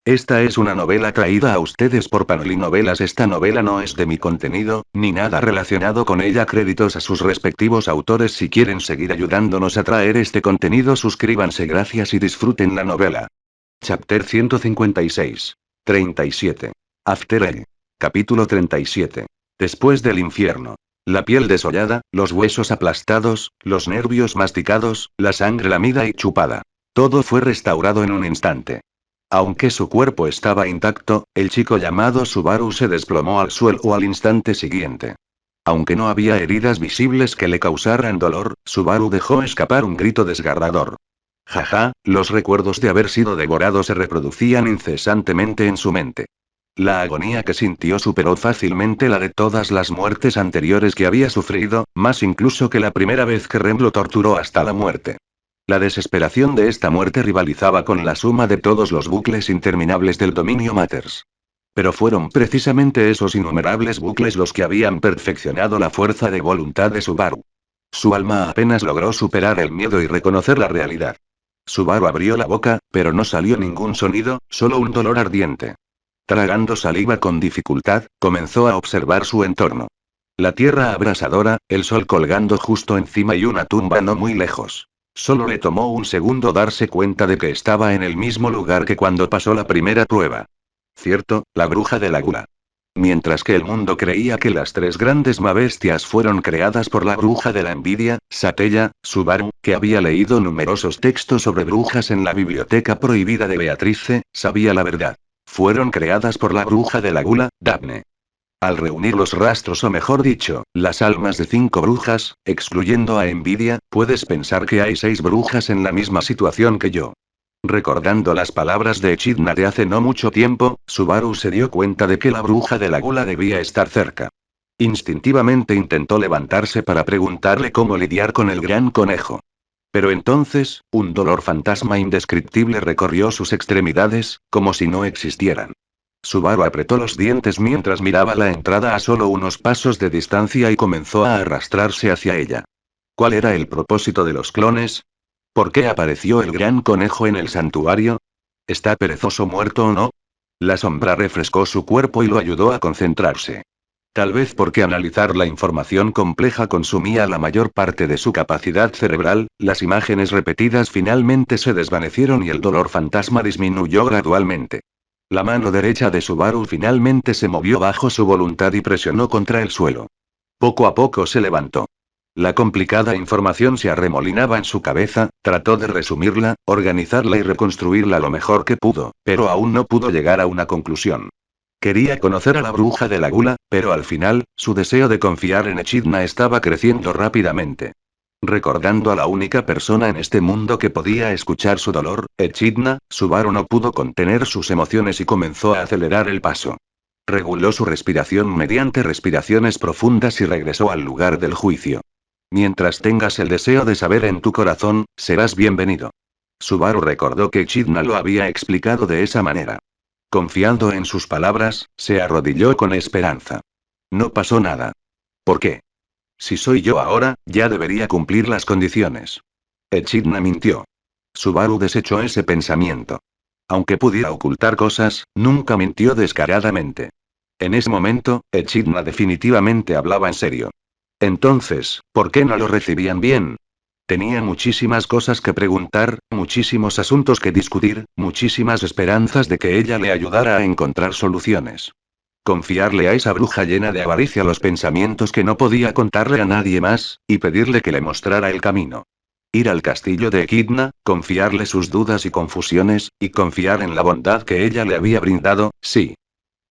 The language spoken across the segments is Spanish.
Esta es una novela traída a ustedes por Panoli Novelas. Esta novela no es de mi contenido, ni nada relacionado con ella. Créditos a sus respectivos autores. Si quieren seguir ayudándonos a traer este contenido, suscríbanse. Gracias y disfruten la novela. Chapter 156. 37. After All. Capítulo 37. Después del infierno. La piel desollada, los huesos aplastados, los nervios masticados, la sangre lamida y chupada. Todo fue restaurado en un instante. Aunque su cuerpo estaba intacto, el chico llamado Subaru se desplomó al suelo al instante siguiente. Aunque no había heridas visibles que le causaran dolor, Subaru dejó escapar un grito desgarrador. Jaja, los recuerdos de haber sido devorado se reproducían incesantemente en su mente. La agonía que sintió superó fácilmente la de todas las muertes anteriores que había sufrido, más incluso que la primera vez que Rem lo torturó hasta la muerte. La desesperación de esta muerte rivalizaba con la suma de todos los bucles interminables del dominio Matters. Pero fueron precisamente esos innumerables bucles los que habían perfeccionado la fuerza de voluntad de Subaru. Su alma apenas logró superar el miedo y reconocer la realidad. Subaru abrió la boca, pero no salió ningún sonido, solo un dolor ardiente. Tragando saliva con dificultad, comenzó a observar su entorno. La tierra abrasadora, el sol colgando justo encima y una tumba no muy lejos. Solo le tomó un segundo darse cuenta de que estaba en el mismo lugar que cuando pasó la primera prueba. Cierto, la bruja de la gula. Mientras que el mundo creía que las tres grandes mabestias fueron creadas por la bruja de la envidia, Satella, Subaru, que había leído numerosos textos sobre brujas en la biblioteca prohibida de Beatrice, sabía la verdad. Fueron creadas por la bruja de la gula, Daphne. Al reunir los rastros o mejor dicho, las almas de 5 brujas, excluyendo a Envidia, puedes pensar que hay 6 brujas en la misma situación que yo. Recordando las palabras de Echidna de hace no mucho tiempo, Subaru se dio cuenta de que la bruja de la gula debía estar cerca. Instintivamente intentó levantarse para preguntarle cómo lidiar con el gran conejo. Pero entonces, un dolor fantasma indescriptible recorrió sus extremidades, como si no existieran. Subaru apretó los dientes mientras miraba la entrada a solo unos pasos de distancia y comenzó a arrastrarse hacia ella. ¿Cuál era el propósito de los clones? ¿Por qué apareció el gran conejo en el santuario? ¿Está perezoso muerto o no? La sombra refrescó su cuerpo y lo ayudó a concentrarse. Tal vez porque analizar la información compleja consumía la mayor parte de su capacidad cerebral, las imágenes repetidas finalmente se desvanecieron y el dolor fantasma disminuyó gradualmente. La mano derecha de Subaru finalmente se movió bajo su voluntad y presionó contra el suelo. Poco a poco se levantó. La complicada información se arremolinaba en su cabeza, trató de resumirla, organizarla y reconstruirla lo mejor que pudo, pero aún no pudo llegar a una conclusión. Quería conocer a la bruja de la gula, pero al final, su deseo de confiar en Echidna estaba creciendo rápidamente. Recordando a la única persona en este mundo que podía escuchar su dolor, Echidna, Subaru no pudo contener sus emociones y comenzó a acelerar el paso. Reguló su respiración mediante respiraciones profundas y regresó al lugar del juicio. Mientras tengas el deseo de saber en tu corazón, serás bienvenido. Subaru recordó que Echidna lo había explicado de esa manera. Confiando en sus palabras, se arrodilló con esperanza. No pasó nada. ¿Por qué? Si soy yo ahora, ya debería cumplir las condiciones. Echidna mintió. Subaru desechó ese pensamiento. Aunque pudiera ocultar cosas, nunca mintió descaradamente. En ese momento, Echidna definitivamente hablaba en serio. Entonces, ¿por qué no lo recibían bien? Tenía muchísimas cosas que preguntar, muchísimos asuntos que discutir, muchísimas esperanzas de que ella le ayudara a encontrar soluciones. Confiarle a esa bruja llena de avaricia los pensamientos que no podía contarle a nadie más, y pedirle que le mostrara el camino. Ir al castillo de Echidna, confiarle sus dudas y confusiones, y confiar en la bondad que ella le había brindado, sí.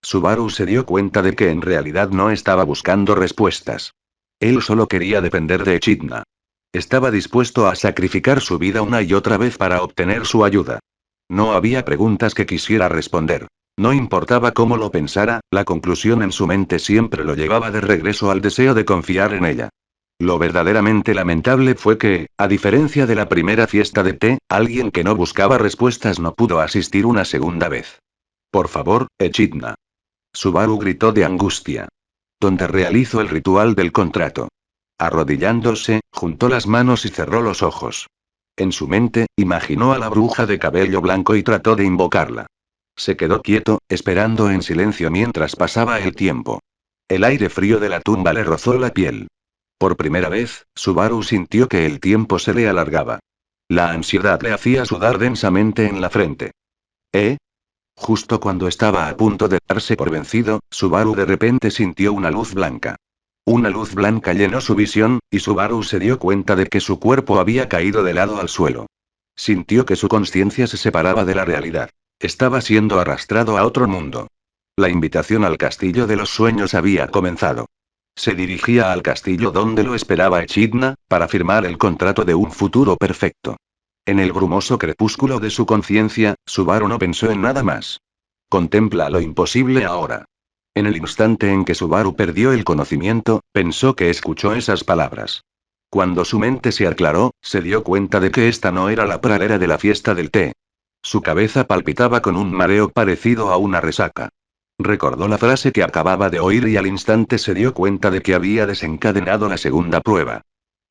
Subaru se dio cuenta de que en realidad no estaba buscando respuestas. Él solo quería depender de Echidna. Estaba dispuesto a sacrificar su vida una y otra vez para obtener su ayuda. No había preguntas que quisiera responder. No importaba cómo lo pensara, la conclusión en su mente siempre lo llevaba de regreso al deseo de confiar en ella. Lo verdaderamente lamentable fue que, a diferencia de la primera fiesta de té, alguien que no buscaba respuestas no pudo asistir una segunda vez. Por favor, Echidna. Subaru gritó de angustia. Donde realizo el ritual del contrato. Arrodillándose, juntó las manos y cerró los ojos. En su mente, imaginó a la bruja de cabello blanco y trató de invocarla. Se quedó quieto, esperando en silencio mientras pasaba el tiempo. El aire frío de la tumba le rozó la piel. Por primera vez, Subaru sintió que el tiempo se le alargaba. La ansiedad le hacía sudar densamente en la frente. ¿Eh? Justo cuando estaba a punto de darse por vencido, Subaru de repente sintió una luz blanca. Una luz blanca llenó su visión, y Subaru se dio cuenta de que su cuerpo había caído de lado al suelo. Sintió que su conciencia se separaba de la realidad. Estaba siendo arrastrado a otro mundo. La invitación al castillo de los sueños había comenzado. Se dirigía al castillo donde lo esperaba Echidna, para firmar el contrato de un futuro perfecto. En el brumoso crepúsculo de su conciencia, Subaru no pensó en nada más. Contempla lo imposible ahora. En el instante en que Subaru perdió el conocimiento, pensó que escuchó esas palabras. Cuando su mente se aclaró, se dio cuenta de que esta no era la pradera de la fiesta del té. Su cabeza palpitaba con un mareo parecido a una resaca. Recordó la frase que acababa de oír y al instante se dio cuenta de que había desencadenado la segunda prueba.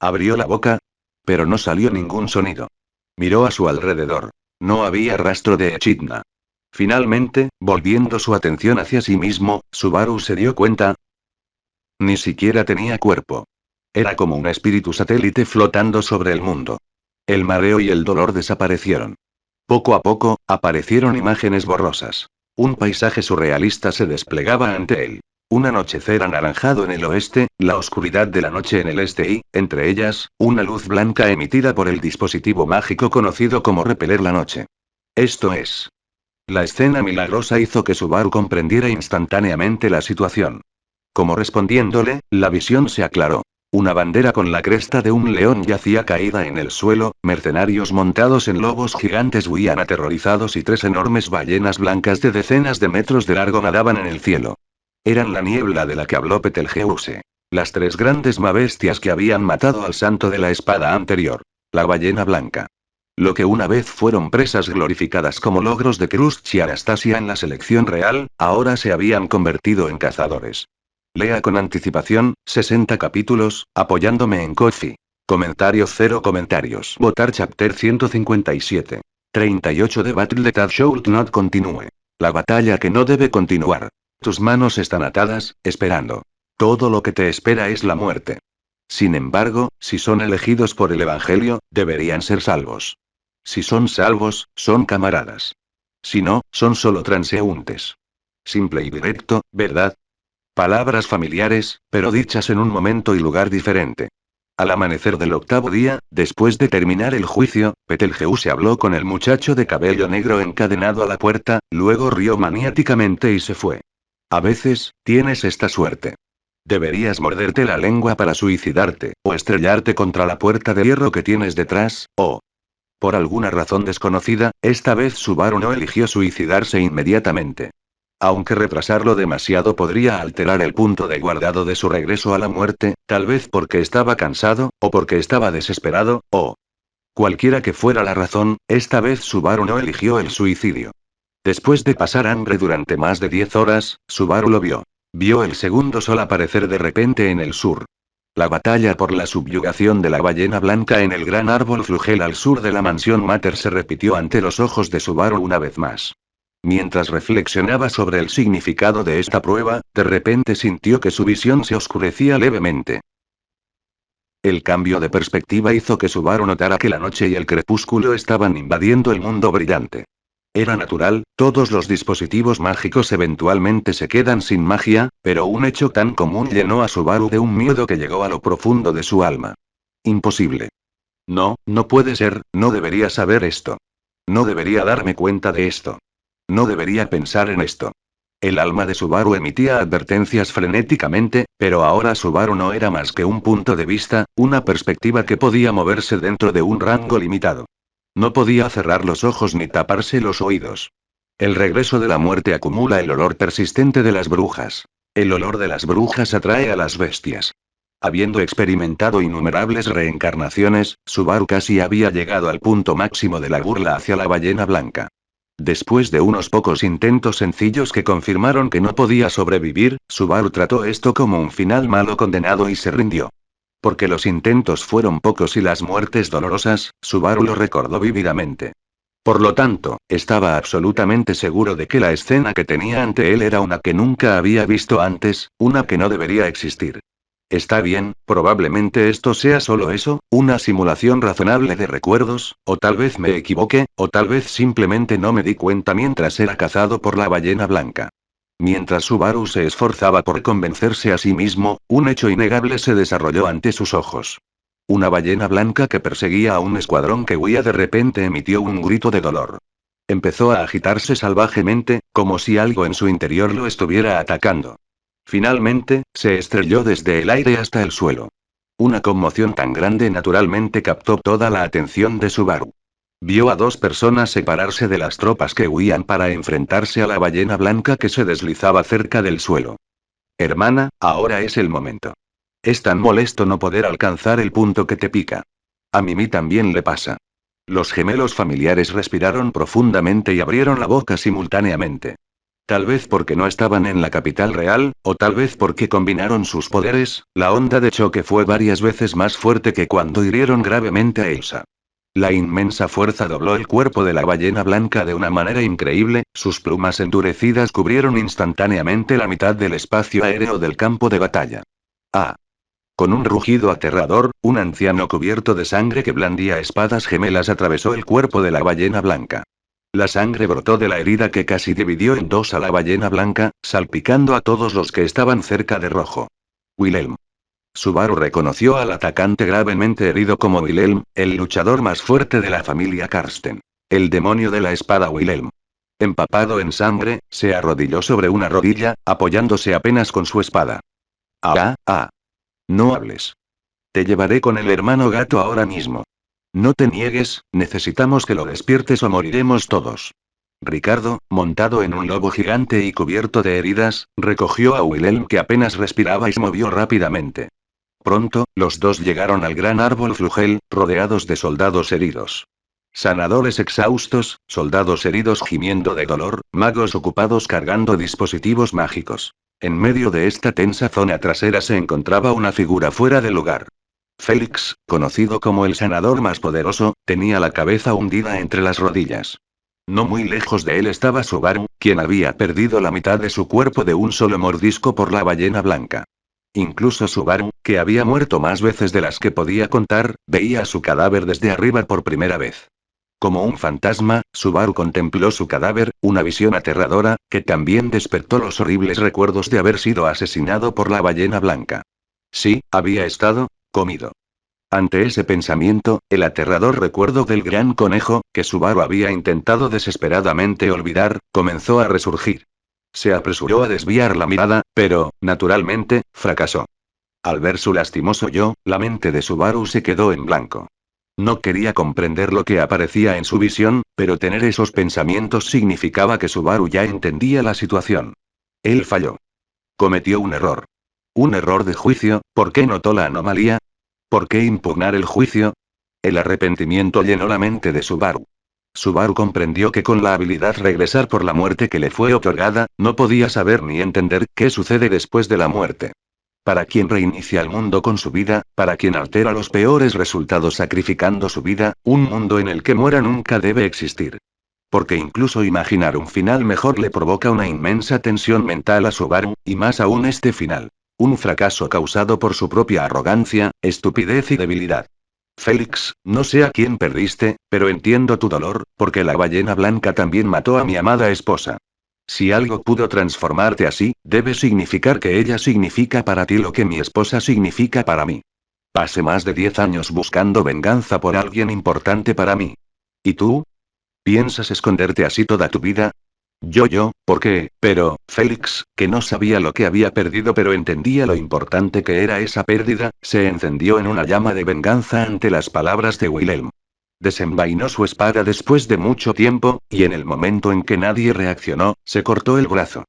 Abrió la boca, pero no salió ningún sonido. Miró a su alrededor. No había rastro de Echidna. Finalmente, volviendo su atención hacia sí mismo, Subaru se dio cuenta. Ni siquiera tenía cuerpo. Era como un espíritu satélite flotando sobre el mundo. El mareo y el dolor desaparecieron. Poco a poco, aparecieron imágenes borrosas. Un paisaje surrealista se desplegaba ante él. Un anochecer anaranjado en el oeste, la oscuridad de la noche en el este y, entre ellas, una luz blanca emitida por el dispositivo mágico conocido como repeler la noche. Esto es. La escena milagrosa hizo que Subaru comprendiera instantáneamente la situación. Como respondiéndole, la visión se aclaró. Una bandera con la cresta de un león yacía caída en el suelo, mercenarios montados en lobos gigantes huían aterrorizados y tres enormes ballenas blancas de decenas de metros de largo nadaban en el cielo. Eran la niebla de la que habló Betelgeuse. Las tres grandes bestias que habían matado al santo de la espada anterior. La ballena blanca. Lo que una vez fueron presas glorificadas como logros de Krusty y Anastasia en la selección real, ahora se habían convertido en cazadores. Lea con anticipación, 60 capítulos, apoyándome en Ko-fi. Comentarios 0 comentarios. Votar Chapter 157. 38 The Battle that should not continue. La batalla que no debe continuar. Tus manos están atadas, esperando. Todo lo que te espera es la muerte. Sin embargo, si son elegidos por el Evangelio, deberían ser salvos. Si son salvos, son camaradas. Si no, son solo transeúntes. Simple y directo, ¿verdad? Palabras familiares, pero dichas en un momento y lugar diferente. Al amanecer del octavo día, después de terminar el juicio, Betelgeuse habló con el muchacho de cabello negro encadenado a la puerta, luego rió maniáticamente y se fue. A veces, tienes esta suerte. Deberías morderte la lengua para suicidarte, o estrellarte contra la puerta de hierro que tienes detrás, o... Por alguna razón desconocida, esta vez Subaru no eligió suicidarse inmediatamente. Aunque retrasarlo demasiado podría alterar el punto de guardado de su regreso a la muerte, tal vez porque estaba cansado, o porque estaba desesperado, o... Cualquiera que fuera la razón, esta vez Subaru no eligió el suicidio. Después de pasar hambre durante más de 10 horas, Subaru lo vio. Vio el segundo sol aparecer de repente en el sur. La batalla por la subyugación de la ballena blanca en el gran árbol Flugel al sur de la mansión Mater se repitió ante los ojos de Subaru una vez más. Mientras reflexionaba sobre el significado de esta prueba, de repente sintió que su visión se oscurecía levemente. El cambio de perspectiva hizo que Subaru notara que la noche y el crepúsculo estaban invadiendo el mundo brillante. Era natural, todos los dispositivos mágicos eventualmente se quedan sin magia, pero un hecho tan común llenó a Subaru de un miedo que llegó a lo profundo de su alma. Imposible. No, no puede ser, no debería saber esto. No debería darme cuenta de esto. No debería pensar en esto. El alma de Subaru emitía advertencias frenéticamente, pero ahora Subaru no era más que un punto de vista, una perspectiva que podía moverse dentro de un rango limitado. No podía cerrar los ojos ni taparse los oídos. El regreso de la muerte acumula el olor persistente de las brujas. El olor de las brujas atrae a las bestias. Habiendo experimentado innumerables reencarnaciones, Subaru casi había llegado al punto máximo de la burla hacia la ballena blanca. Después de unos pocos intentos sencillos que confirmaron que no podía sobrevivir, Subaru trató esto como un final malo condenado y se rindió. Porque los intentos fueron pocos y las muertes dolorosas, Subaru lo recordó vívidamente. Por lo tanto, estaba absolutamente seguro de que la escena que tenía ante él era una que nunca había visto antes, una que no debería existir. Está bien, probablemente esto sea solo eso, una simulación razonable de recuerdos, o tal vez me equivoqué, o tal vez simplemente no me di cuenta mientras era cazado por la ballena blanca. Mientras Subaru se esforzaba por convencerse a sí mismo, un hecho innegable se desarrolló ante sus ojos. Una ballena blanca que perseguía a un escuadrón que huía de repente emitió un grito de dolor. Empezó a agitarse salvajemente, como si algo en su interior lo estuviera atacando. Finalmente, se estrelló desde el aire hasta el suelo. Una conmoción tan grande naturalmente captó toda la atención de Subaru. Vio a dos personas separarse de las tropas que huían para enfrentarse a la ballena blanca que se deslizaba cerca del suelo. Hermana, ahora es el momento. Es tan molesto no poder alcanzar el punto que te pica. A Mimi también le pasa. Los gemelos familiares respiraron profundamente y abrieron la boca simultáneamente. Tal vez porque no estaban en la capital real, o tal vez porque combinaron sus poderes, la onda de choque fue varias veces más fuerte que cuando hirieron gravemente a Elsa. La inmensa fuerza dobló el cuerpo de la ballena blanca de una manera increíble, sus plumas endurecidas cubrieron instantáneamente la mitad del espacio aéreo del campo de batalla. ¡Ah! Con un rugido aterrador, un anciano cubierto de sangre que blandía espadas gemelas atravesó el cuerpo de la ballena blanca. La sangre brotó de la herida que casi dividió en dos a la ballena blanca, salpicando a todos los que estaban cerca de rojo. Wilhelm. Subaru reconoció al atacante gravemente herido como Wilhelm, el luchador más fuerte de la familia Karsten. El demonio de la espada Wilhelm. Empapado en sangre, se arrodilló sobre una rodilla, apoyándose apenas con su espada. Ah, ah. No hables. Te llevaré con el hermano gato ahora mismo. No te niegues, necesitamos que lo despiertes o moriremos todos. Ricardo, montado en un lobo gigante y cubierto de heridas, recogió a Wilhelm que apenas respiraba y se movió rápidamente. Pronto, los dos llegaron al gran árbol Flugel, rodeados de soldados heridos. Sanadores exhaustos, soldados heridos gimiendo de dolor, magos ocupados cargando dispositivos mágicos. En medio de esta tensa zona trasera se encontraba una figura fuera de lugar. Félix, conocido como el sanador más poderoso, tenía la cabeza hundida entre las rodillas. No muy lejos de él estaba Subaru, quien había perdido la mitad de su cuerpo de un solo mordisco por la ballena blanca. Incluso Subaru, que había muerto más veces de las que podía contar, veía su cadáver desde arriba por primera vez. Como un fantasma, Subaru contempló su cadáver, una visión aterradora, que también despertó los horribles recuerdos de haber sido asesinado por la ballena blanca. Sí, había estado comido. Ante ese pensamiento, el aterrador recuerdo del gran conejo, que Subaru había intentado desesperadamente olvidar, comenzó a resurgir. Se apresuró a desviar la mirada, pero, naturalmente, fracasó. Al ver su lastimoso yo, la mente de Subaru se quedó en blanco. No quería comprender lo que aparecía en su visión, pero tener esos pensamientos significaba que Subaru ya entendía la situación. Él falló. Cometió un error. Un error de juicio. ¿Por qué notó la anomalía? ¿Por qué impugnar el juicio? El arrepentimiento llenó la mente de Subaru. Subaru comprendió que con la habilidad regresar por la muerte que le fue otorgada, no podía saber ni entender qué sucede después de la muerte. Para quien reinicia el mundo con su vida, para quien altera los peores resultados sacrificando su vida, un mundo en el que muera nunca debe existir. Porque incluso imaginar un final mejor le provoca una inmensa tensión mental a Subaru, y más aún este final. Un fracaso causado por su propia arrogancia, estupidez y debilidad. Félix, no sé a quién perdiste, pero entiendo tu dolor, porque la ballena blanca también mató a mi amada esposa. Si algo pudo transformarte así, debe significar que ella significa para ti lo que mi esposa significa para mí. Pasé más de 10 años buscando venganza por alguien importante para mí. ¿Y tú? ¿Piensas esconderte así toda tu vida? ¿Por qué? Pero, Félix, que no sabía lo que había perdido pero entendía lo importante que era esa pérdida, se encendió en una llama de venganza ante las palabras de Wilhelm. Desenvainó su espada después de mucho tiempo, y en el momento en que nadie reaccionó, se cortó el brazo.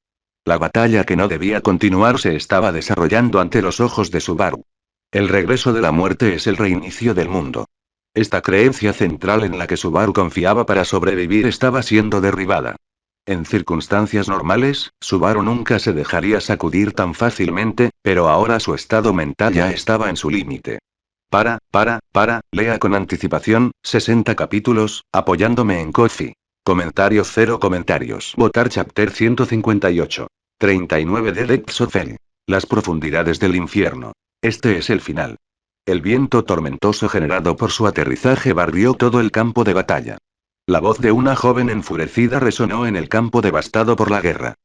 La batalla que no debía continuar se estaba desarrollando ante los ojos de Subaru. El regreso de la muerte es el reinicio del mundo. Esta creencia central en la que Subaru confiaba para sobrevivir estaba siendo derribada. En circunstancias normales, Subaru nunca se dejaría sacudir tan fácilmente, pero ahora su estado mental ya estaba en su límite. Lea con anticipación, 60 capítulos, apoyándome en Ko-fi. Comentario 0 comentarios. Votar Chapter 158. 39 de Depths of Hell. Las profundidades del infierno. Este es el final. El viento tormentoso generado por su aterrizaje barrió todo el campo de batalla. La voz de una joven enfurecida resonó en el campo devastado por la guerra.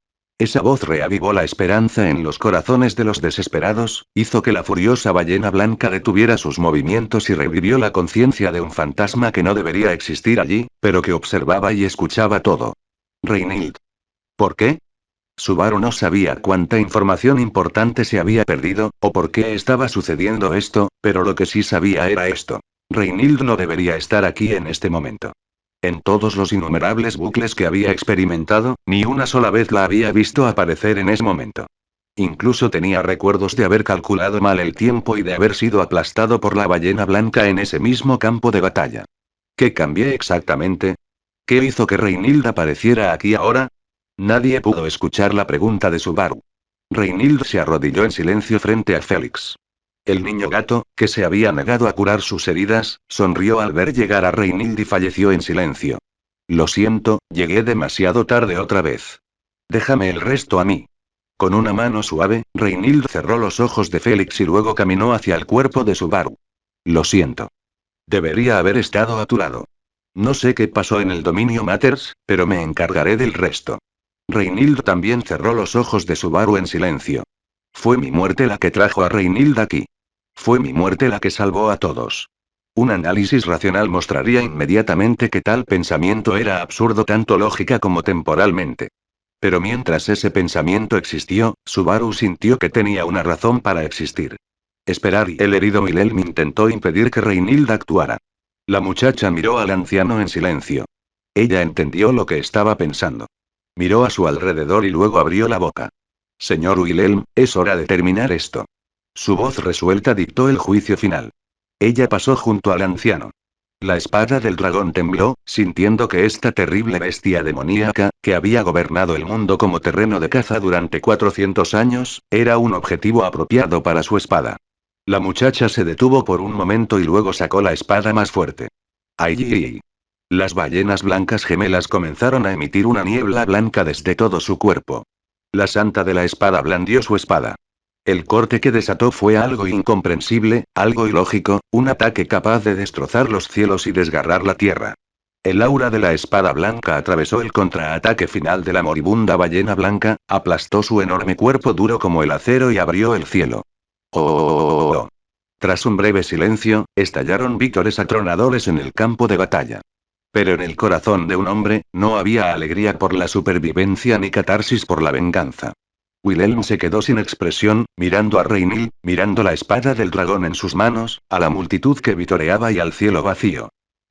Esa voz reavivó la esperanza en los corazones de los desesperados, hizo que la furiosa ballena blanca detuviera sus movimientos y revivió la conciencia de un fantasma que no debería existir allí, pero que observaba y escuchaba todo. Reinhild. ¿Por qué? Subaru no sabía cuánta información importante se había perdido, o por qué estaba sucediendo esto, pero lo que sí sabía era esto. Reinhild no debería estar aquí en este momento. En todos los innumerables bucles que había experimentado, ni una sola vez la había visto aparecer en ese momento. Incluso tenía recuerdos de haber calculado mal el tiempo y de haber sido aplastado por la ballena blanca en ese mismo campo de batalla. ¿Qué cambié exactamente? ¿Qué hizo que Reinhild apareciera aquí ahora? Nadie pudo escuchar la pregunta de Subaru. Reinhild se arrodilló en silencio frente a Félix. El niño gato, que se había negado a curar sus heridas, sonrió al ver llegar a Reinhild y falleció en silencio. Lo siento, llegué demasiado tarde otra vez. Déjame el resto a mí. Con una mano suave, Reinhild cerró los ojos de Félix y luego caminó hacia el cuerpo de Subaru. Lo siento. Debería haber estado a tu lado. No sé qué pasó en el dominio Matters, pero me encargaré del resto. Reinhild también cerró los ojos de Subaru en silencio. Fue mi muerte la que trajo a Reinhild aquí. Fue mi muerte la que salvó a todos. Un análisis racional mostraría inmediatamente que tal pensamiento era absurdo tanto lógica como temporalmente. Pero mientras ese pensamiento existió, Subaru sintió que tenía una razón para existir. Esperar y el herido Wilhelm intentó impedir que Reinhild actuara. La muchacha miró al anciano en silencio. Ella entendió lo que estaba pensando. Miró a su alrededor y luego abrió la boca. Señor Wilhelm, es hora de terminar esto. Su voz resuelta dictó el juicio final. Ella pasó junto al anciano. La espada del dragón tembló, sintiendo que esta terrible bestia demoníaca, que había gobernado el mundo como terreno de caza durante 400 años, era un objetivo apropiado para su espada. La muchacha se detuvo por un momento y luego sacó la espada más fuerte. ¡Ay! Las ballenas blancas gemelas comenzaron a emitir una niebla blanca desde todo su cuerpo. La santa de la espada blandió su espada. El corte que desató fue algo incomprensible, algo ilógico, un ataque capaz de destrozar los cielos y desgarrar la tierra. El aura de la espada blanca atravesó el contraataque final de la moribunda ballena blanca, aplastó su enorme cuerpo duro como el acero y abrió el cielo. ¡Oh! Tras un breve silencio, estallaron vítores atronadores en el campo de batalla. Pero en el corazón de un hombre, no había alegría por la supervivencia ni catarsis por la venganza. Wilhelm se quedó sin expresión, mirando a Reinhild, mirando la espada del dragón en sus manos, a la multitud que vitoreaba y al cielo vacío.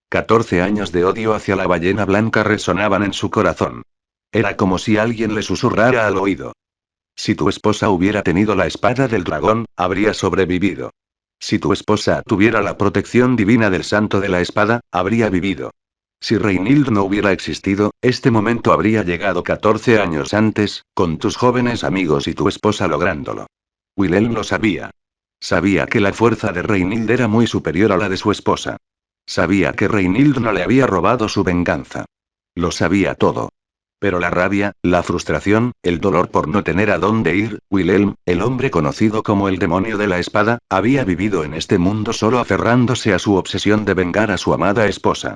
14 años de odio hacia la ballena blanca resonaban en su corazón. Era como si alguien le susurrara al oído. Si tu esposa hubiera tenido la espada del dragón, habría sobrevivido. Si tu esposa tuviera la protección divina del santo de la espada, habría vivido. Si Reinhild no hubiera existido, este momento habría llegado 14 años antes, con tus jóvenes amigos y tu esposa lográndolo. Wilhelm lo sabía. Sabía que la fuerza de Reinhild era muy superior a la de su esposa. Sabía que Reinhild no le había robado su venganza. Lo sabía todo. Pero la rabia, la frustración, el dolor por no tener a dónde ir, Wilhelm, el hombre conocido como el demonio de la espada, había vivido en este mundo solo aferrándose a su obsesión de vengar a su amada esposa.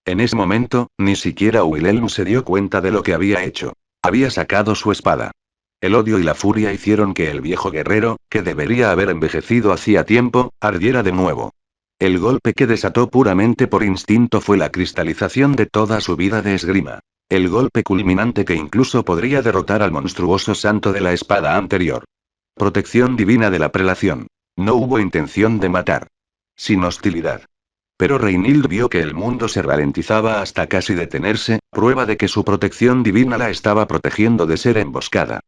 En ese momento, ni siquiera Wilhelm se dio cuenta de lo que había hecho. Había sacado su espada. El odio y la furia hicieron que el viejo guerrero, que debería haber envejecido hacía tiempo, ardiera de nuevo. El golpe que desató puramente por instinto fue la cristalización de toda su vida de esgrima. El golpe culminante que incluso podría derrotar al monstruoso santo de la espada anterior. Protección divina de la prelación. No hubo intención de matar. Sin hostilidad. Pero Reinhild vio que el mundo se ralentizaba hasta casi detenerse, prueba de que su protección divina la estaba protegiendo de ser emboscada.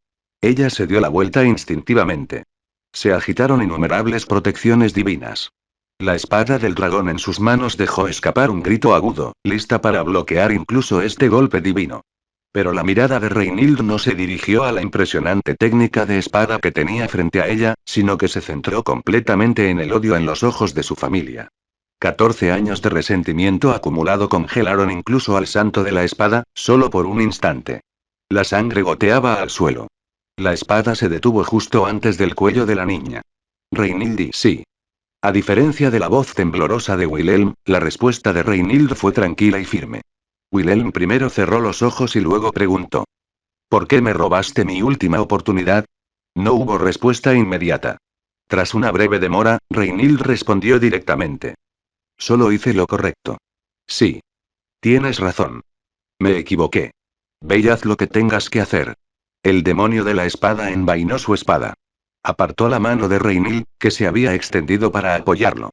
Ella se dio la vuelta instintivamente. Se agitaron innumerables protecciones divinas. La espada del dragón en sus manos dejó escapar un grito agudo, lista para bloquear incluso este golpe divino. Pero la mirada de Reinhild no se dirigió a la impresionante técnica de espada que tenía frente a ella, sino que se centró completamente en el odio en los ojos de su familia. 14 años de resentimiento acumulado congelaron incluso al santo de la espada, solo por un instante. La sangre goteaba al suelo. La espada se detuvo justo antes del cuello de la niña. Reinhild, sí. A diferencia de la voz temblorosa de Wilhelm, la respuesta de Reinhild fue tranquila y firme. Wilhelm primero cerró los ojos y luego preguntó. ¿Por qué me robaste mi última oportunidad? No hubo respuesta inmediata. Tras una breve demora, Reinhild respondió directamente. Solo hice lo correcto. Sí. Tienes razón. Me equivoqué. Ve y haz lo que tengas que hacer. El demonio de la espada envainó su espada. Apartó la mano de Reinhild, que se había extendido para apoyarlo.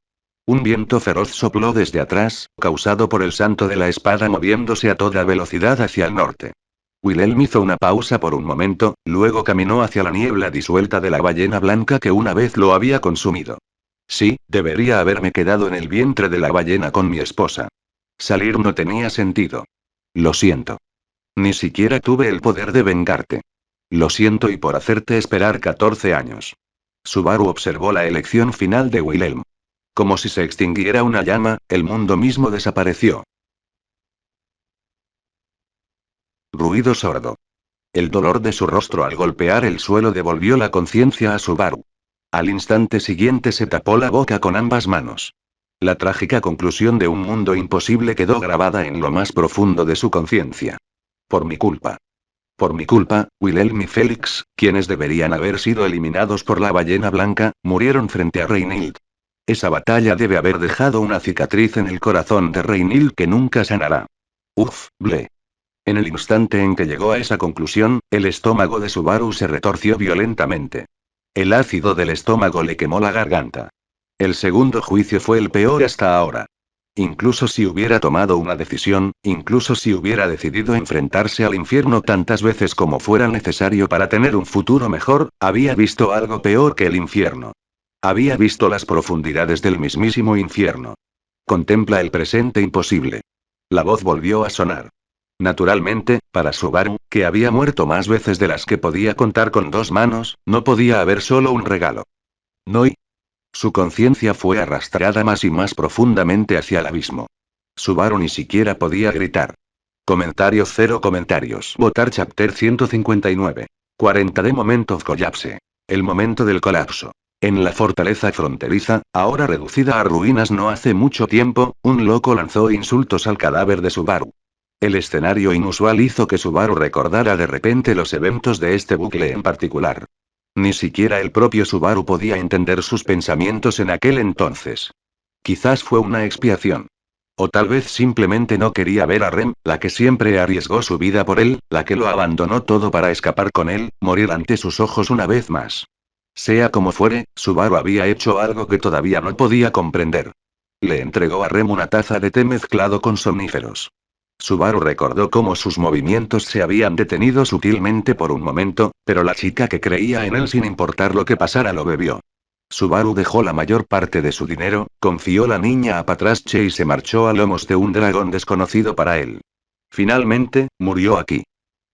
Un viento feroz sopló desde atrás, causado por el santo de la espada moviéndose a toda velocidad hacia el norte. Wilhelm hizo una pausa por un momento, luego caminó hacia la niebla disuelta de la ballena blanca que una vez lo había consumido. Sí, debería haberme quedado en el vientre de la ballena con mi esposa. Salir no tenía sentido. Lo siento. Ni siquiera tuve el poder de vengarte. Lo siento y por hacerte esperar 14 años. Subaru observó la elección final de Wilhelm. Como si se extinguiera una llama, el mundo mismo desapareció. Ruido sordo. El dolor de su rostro al golpear el suelo devolvió la conciencia a Subaru. Al instante siguiente se tapó la boca con ambas manos. La trágica conclusión de un mundo imposible quedó grabada en lo más profundo de su conciencia. Por mi culpa. Por mi culpa, Wilhelm y Félix, quienes deberían haber sido eliminados por la ballena blanca, murieron frente a Reinhild. Esa batalla debe haber dejado una cicatriz en el corazón de Reinhild que nunca sanará. Uf, ble. En el instante en que llegó a esa conclusión, el estómago de Subaru se retorció violentamente. El ácido del estómago le quemó la garganta. El segundo juicio fue el peor hasta ahora. Incluso si hubiera tomado una decisión, incluso si hubiera decidido enfrentarse al infierno tantas veces como fuera necesario para tener un futuro mejor, había visto algo peor que el infierno. Había visto las profundidades del mismísimo infierno. Contempla el presente imposible. La voz volvió a sonar. Naturalmente, para Subaru, que había muerto más veces de las que podía contar con dos manos, no podía haber solo un regalo. No y... Su conciencia fue arrastrada más y más profundamente hacia el abismo. Subaru ni siquiera podía gritar. Comentario cero comentarios. Votar Chapter 159. 40 de Moment of Collapse. El momento del colapso. En la fortaleza fronteriza, ahora reducida a ruinas no hace mucho tiempo, un loco lanzó insultos al cadáver de Subaru. El escenario inusual hizo que Subaru recordara de repente los eventos de este bucle en particular. Ni siquiera el propio Subaru podía entender sus pensamientos en aquel entonces. Quizás fue una expiación. O tal vez simplemente no quería ver a Rem, la que siempre arriesgó su vida por él, la que lo abandonó todo para escapar con él, morir ante sus ojos una vez más. Sea como fuere, Subaru había hecho algo que todavía no podía comprender. Le entregó a Rem una taza de té mezclado con somníferos. Subaru recordó cómo sus movimientos se habían detenido sutilmente por un momento, pero la chica que creía en él sin importar lo que pasara lo bebió. Subaru dejó la mayor parte de su dinero, confió la niña a Patrache y se marchó a lomos de un dragón desconocido para él. Finalmente, murió aquí.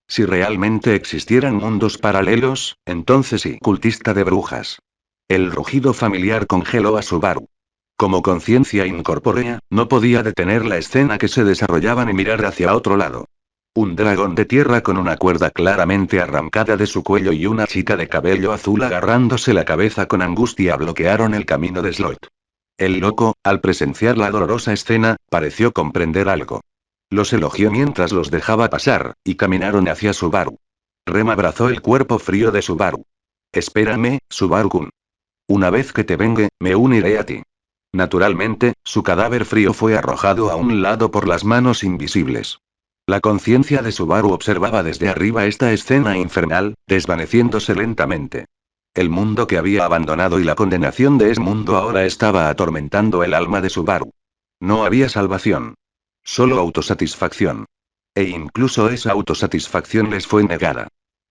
Si realmente existieran mundos paralelos, entonces sí. Cultista de brujas. El rugido familiar congeló a Subaru. Como conciencia incorpórea, no podía detener la escena que se desarrollaba ni mirar hacia otro lado. Un dragón de tierra con una cuerda claramente arrancada de su cuello y una chica de cabello azul agarrándose la cabeza con angustia bloquearon el camino de Slot. El loco, al presenciar la dolorosa escena, pareció comprender algo. Los elogió mientras los dejaba pasar, y caminaron hacia Subaru. Rem abrazó el cuerpo frío de Subaru. Espérame, Subaru-kun. Una vez que te vengue, me uniré a ti. Naturalmente, su cadáver frío fue arrojado a un lado por las manos invisibles. La conciencia de Subaru observaba desde arriba esta escena infernal, desvaneciéndose lentamente. El mundo que había abandonado y la condenación de ese mundo ahora estaba atormentando el alma de Subaru. No había salvación. Solo autosatisfacción. E incluso esa autosatisfacción les fue negada.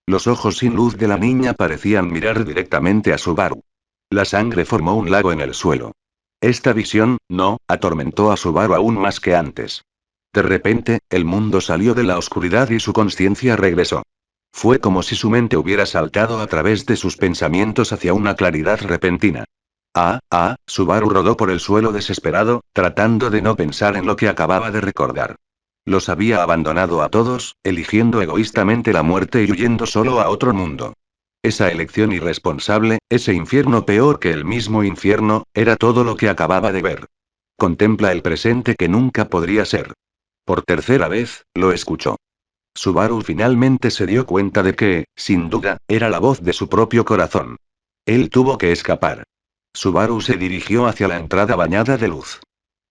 Los ojos sin luz de la niña parecían mirar directamente a Subaru. La sangre formó un lago en el suelo. Esta visión, no, atormentó a Subaru aún más que antes. De repente, el mundo salió de la oscuridad y su conciencia regresó. Fue como si su mente hubiera saltado a través de sus pensamientos hacia una claridad repentina. Subaru rodó por el suelo desesperado, tratando de no pensar en lo que acababa de recordar. Los había abandonado a todos, eligiendo egoístamente la muerte y huyendo solo a otro mundo. Esa elección irresponsable, ese infierno peor que el mismo infierno, era todo lo que acababa de ver. Contempla el presente que nunca podría ser. Por tercera vez, lo escuchó. Subaru finalmente se dio cuenta de que, sin duda, era la voz de su propio corazón. Él tuvo que escapar. Subaru se dirigió hacia la entrada bañada de luz.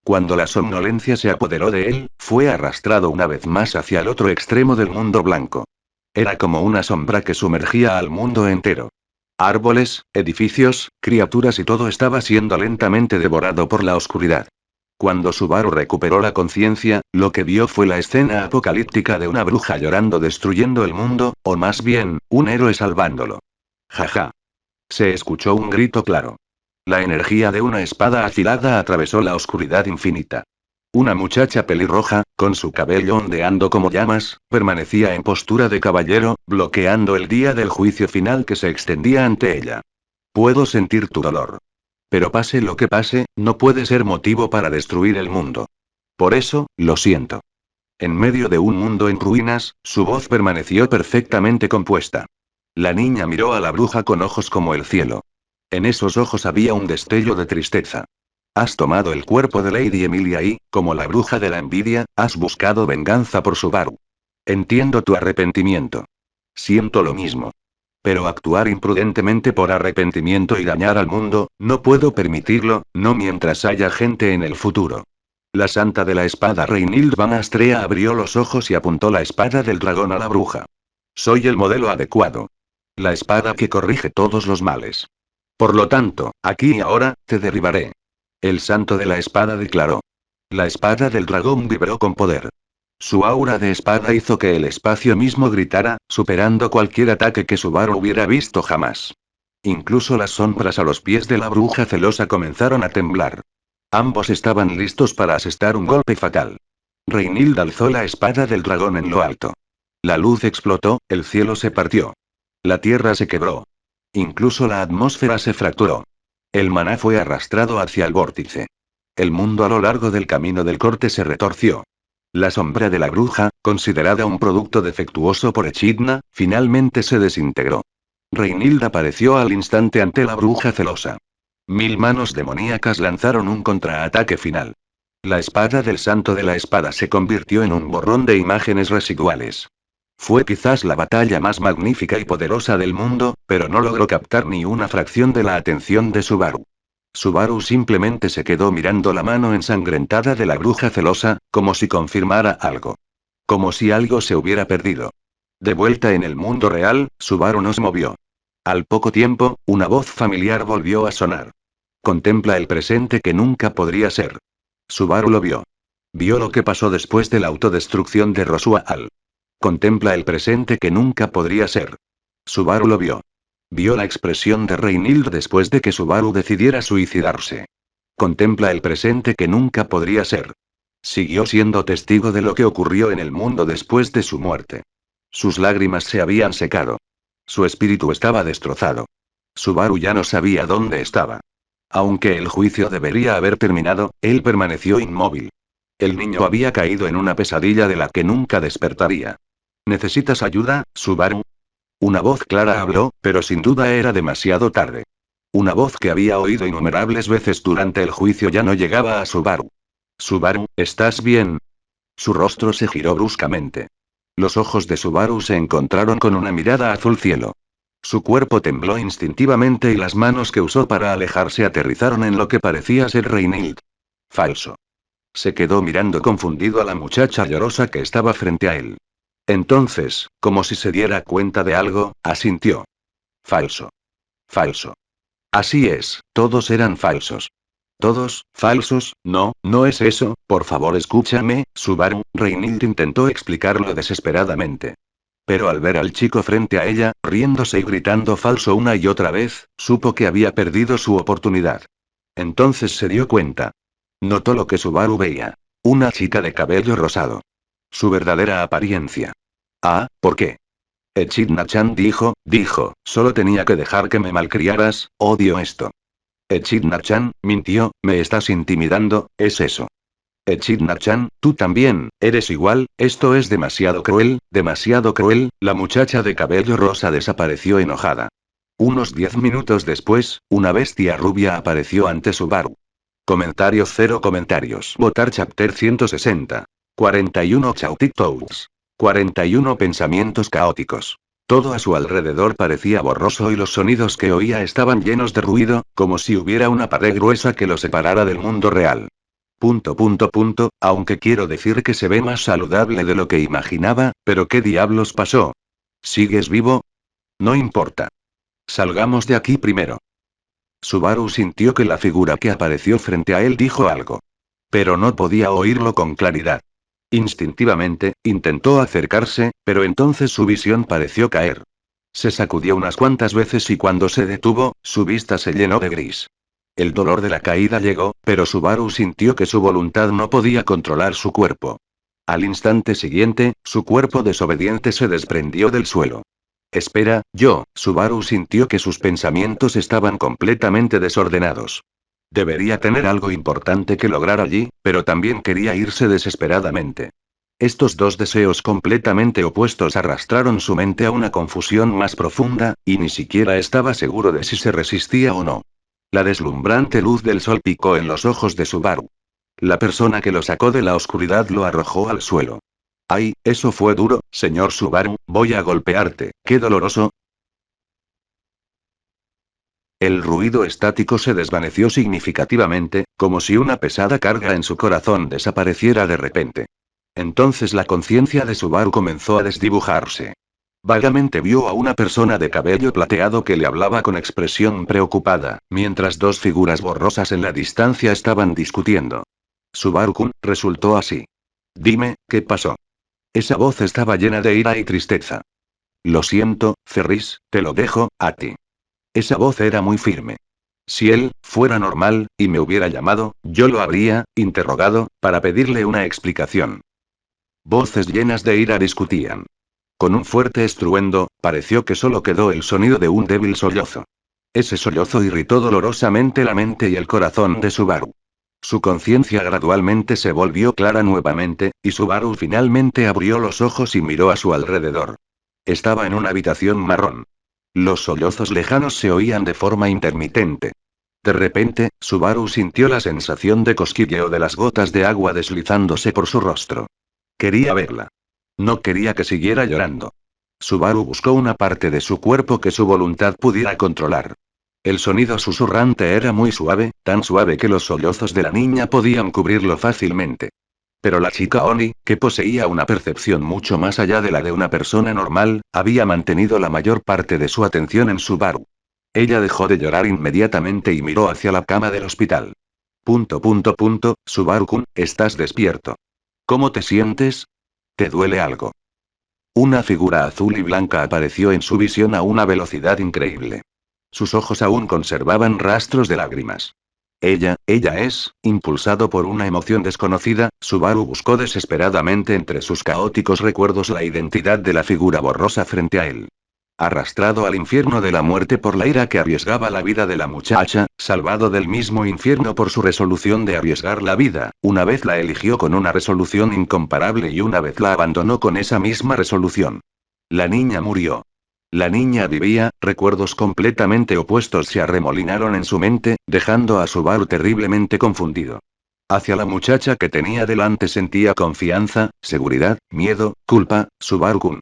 Cuando la somnolencia se apoderó de él, fue arrastrado una vez más hacia el otro extremo del mundo blanco. Era como una sombra que sumergía al mundo entero. Árboles, edificios, criaturas y todo estaba siendo lentamente devorado por la oscuridad. Cuando Subaru recuperó la conciencia, lo que vio fue la escena apocalíptica de una bruja llorando destruyendo el mundo, o más bien, un héroe salvándolo. Jaja. Se escuchó un grito claro. La energía de una espada afilada atravesó la oscuridad infinita. Una muchacha pelirroja, con su cabello ondeando como llamas, permanecía en postura de caballero, bloqueando el día del juicio final que se extendía ante ella. Puedo sentir tu dolor. Pero pase lo que pase, no puede ser motivo para destruir el mundo. Por eso, lo siento. En medio de un mundo en ruinas, su voz permaneció perfectamente compuesta. La niña miró a la bruja con ojos como el cielo. En esos ojos había un destello de tristeza. Has tomado el cuerpo de Lady Emilia y, como la bruja de la envidia, has buscado venganza por Subaru. Entiendo tu arrepentimiento. Siento lo mismo. Pero actuar imprudentemente por arrepentimiento y dañar al mundo, no puedo permitirlo, no mientras haya gente en el futuro. La santa de la espada Reinhild van Astrea abrió los ojos y apuntó la espada del dragón a la bruja. Soy el modelo adecuado. La espada que corrige todos los males. Por lo tanto, aquí y ahora, te derribaré. El santo de la espada declaró. La espada del dragón vibró con poder. Su aura de espada hizo que el espacio mismo gritara, superando cualquier ataque que Subaru hubiera visto jamás. Incluso las sombras a los pies de la bruja celosa comenzaron a temblar. Ambos estaban listos para asestar un golpe fatal. Reinhild alzó la espada del dragón en lo alto. La luz explotó, el cielo se partió. La tierra se quebró. Incluso la atmósfera se fracturó. El maná fue arrastrado hacia el vórtice. El mundo a lo largo del camino del corte se retorció. La sombra de la bruja, considerada un producto defectuoso por Echidna, finalmente se desintegró. Reinhild apareció al instante ante la bruja celosa. 1000 manos demoníacas lanzaron un contraataque final. La espada del santo de la espada se convirtió en un borrón de imágenes residuales. Fue quizás la batalla más magnífica y poderosa del mundo, pero no logró captar ni una fracción de la atención de Subaru. Subaru simplemente se quedó mirando la mano ensangrentada de la bruja celosa, como si confirmara algo. Como si algo se hubiera perdido. De vuelta en el mundo real, Subaru no se movió. Al poco tiempo, una voz familiar volvió a sonar. Contempla el presente que nunca podría ser. Subaru lo vio. Vio lo que pasó después de la autodestrucción de Rosuaal. Contempla el presente que nunca podría ser. Subaru lo vio. Vio la expresión de Reinhild después de que Subaru decidiera suicidarse. Contempla el presente que nunca podría ser. Siguió siendo testigo de lo que ocurrió en el mundo después de su muerte. Sus lágrimas se habían secado. Su espíritu estaba destrozado. Subaru ya no sabía dónde estaba. Aunque el juicio debería haber terminado, él permaneció inmóvil. El niño había caído en una pesadilla de la que nunca despertaría. ¿Necesitas ayuda, Subaru? Una voz clara habló, pero sin duda era demasiado tarde. Una voz que había oído innumerables veces durante el juicio ya no llegaba a Subaru. Subaru, ¿estás bien? Su rostro se giró bruscamente. Los ojos de Subaru se encontraron con una mirada azul cielo. Su cuerpo tembló instintivamente y las manos que usó para alejarse aterrizaron en lo que parecía ser Reinhild. Falso. Se quedó mirando confundido a la muchacha llorosa que estaba frente a él. Entonces, como si se diera cuenta de algo, asintió. Falso. Falso. Así es, todos eran falsos. Todos, falsos, no, no es eso, por favor escúchame, Subaru. Reinhild intentó explicarlo desesperadamente. Pero al ver al chico frente a ella, riéndose y gritando falso una y otra vez, supo que había perdido su oportunidad. Entonces se dio cuenta. Notó lo que Subaru veía. Una chica de cabello rosado. Su verdadera apariencia. Ah, ¿por qué? Echidna-chan dijo, solo tenía que dejar que me malcriaras, odio esto. Echidna-chan, mintió, me estás intimidando, es eso. Echidna-chan, tú también, eres igual, esto es demasiado cruel, la muchacha de cabello rosa desapareció enojada. Unos 10 minutos después, una bestia rubia apareció ante Subaru. Comentarios cero comentarios. Votar Chapter 160. 41 Chaotic Thoughts. 41 pensamientos caóticos. Todo a su alrededor parecía borroso y los sonidos que oía estaban llenos de ruido, como si hubiera una pared gruesa que lo separara del mundo real. Aunque quiero decir que se ve más saludable de lo que imaginaba, pero ¿qué diablos pasó? ¿Sigues vivo? No importa. Salgamos de aquí primero. Subaru sintió que la figura que apareció frente a él dijo algo. Pero no podía oírlo con claridad. Instintivamente, intentó acercarse, pero entonces su visión pareció caer. Se sacudió unas cuantas veces y cuando se detuvo, su vista se llenó de gris. El dolor de la caída llegó, pero Subaru sintió que su voluntad no podía controlar su cuerpo. Al instante siguiente, su cuerpo desobediente se desprendió del suelo. Espera, Subaru sintió que sus pensamientos estaban completamente desordenados. Debería tener algo importante que lograr allí, pero también quería irse desesperadamente. Estos dos deseos completamente opuestos arrastraron su mente a una confusión más profunda, y ni siquiera estaba seguro de si se resistía o no. La deslumbrante luz del sol picó en los ojos de Subaru. La persona que lo sacó de la oscuridad lo arrojó al suelo. ¡Ay, eso fue duro, señor Subaru! Voy a golpearte. ¡Qué doloroso! El ruido estático se desvaneció significativamente, como si una pesada carga en su corazón desapareciera de repente. Entonces la conciencia de Subaru comenzó a desdibujarse. Vagamente vio a una persona de cabello plateado que le hablaba con expresión preocupada, mientras dos figuras borrosas en la distancia estaban discutiendo. Subaru-kun, resultó así. Dime, ¿qué pasó? Esa voz estaba llena de ira y tristeza. Lo siento, Ferris, te lo dejo, a ti. Esa voz era muy firme. Si él fuera normal, y me hubiera llamado, yo lo habría interrogado, para pedirle una explicación. Voces llenas de ira discutían. Con un fuerte estruendo, pareció que solo quedó el sonido de un débil sollozo. Ese sollozo irritó dolorosamente la mente y el corazón de Subaru. Su conciencia gradualmente se volvió clara nuevamente, y Subaru finalmente abrió los ojos y miró a su alrededor. Estaba en una habitación marrón. Los sollozos lejanos se oían de forma intermitente. De repente, Subaru sintió la sensación de cosquilleo de las gotas de agua deslizándose por su rostro. Quería verla. No quería que siguiera llorando. Subaru buscó una parte de su cuerpo que su voluntad pudiera controlar. El sonido susurrante era muy suave, tan suave que los sollozos de la niña podían cubrirlo fácilmente. Pero la chica Oni, que poseía una percepción mucho más allá de la de una persona normal, había mantenido la mayor parte de su atención en Subaru. Ella dejó de llorar inmediatamente y miró hacia la cama del hospital. Subaru-kun, ¿estás despierto? ¿Cómo te sientes? ¿Te duele algo? Una figura azul y blanca apareció en su visión a una velocidad increíble. Sus ojos aún conservaban rastros de lágrimas. Ella es, impulsado por una emoción desconocida, Subaru buscó desesperadamente entre sus caóticos recuerdos la identidad de la figura borrosa frente a él. Arrastrado al infierno de la muerte por la ira que arriesgaba la vida de la muchacha, salvado del mismo infierno por su resolución de arriesgar la vida, una vez la eligió con una resolución incomparable y una vez la abandonó con esa misma resolución. La niña murió. La niña vivía, recuerdos completamente opuestos se arremolinaron en su mente, dejando a Subaru terriblemente confundido. Hacia la muchacha que tenía delante sentía confianza, seguridad, miedo, culpa, Subaru-kun.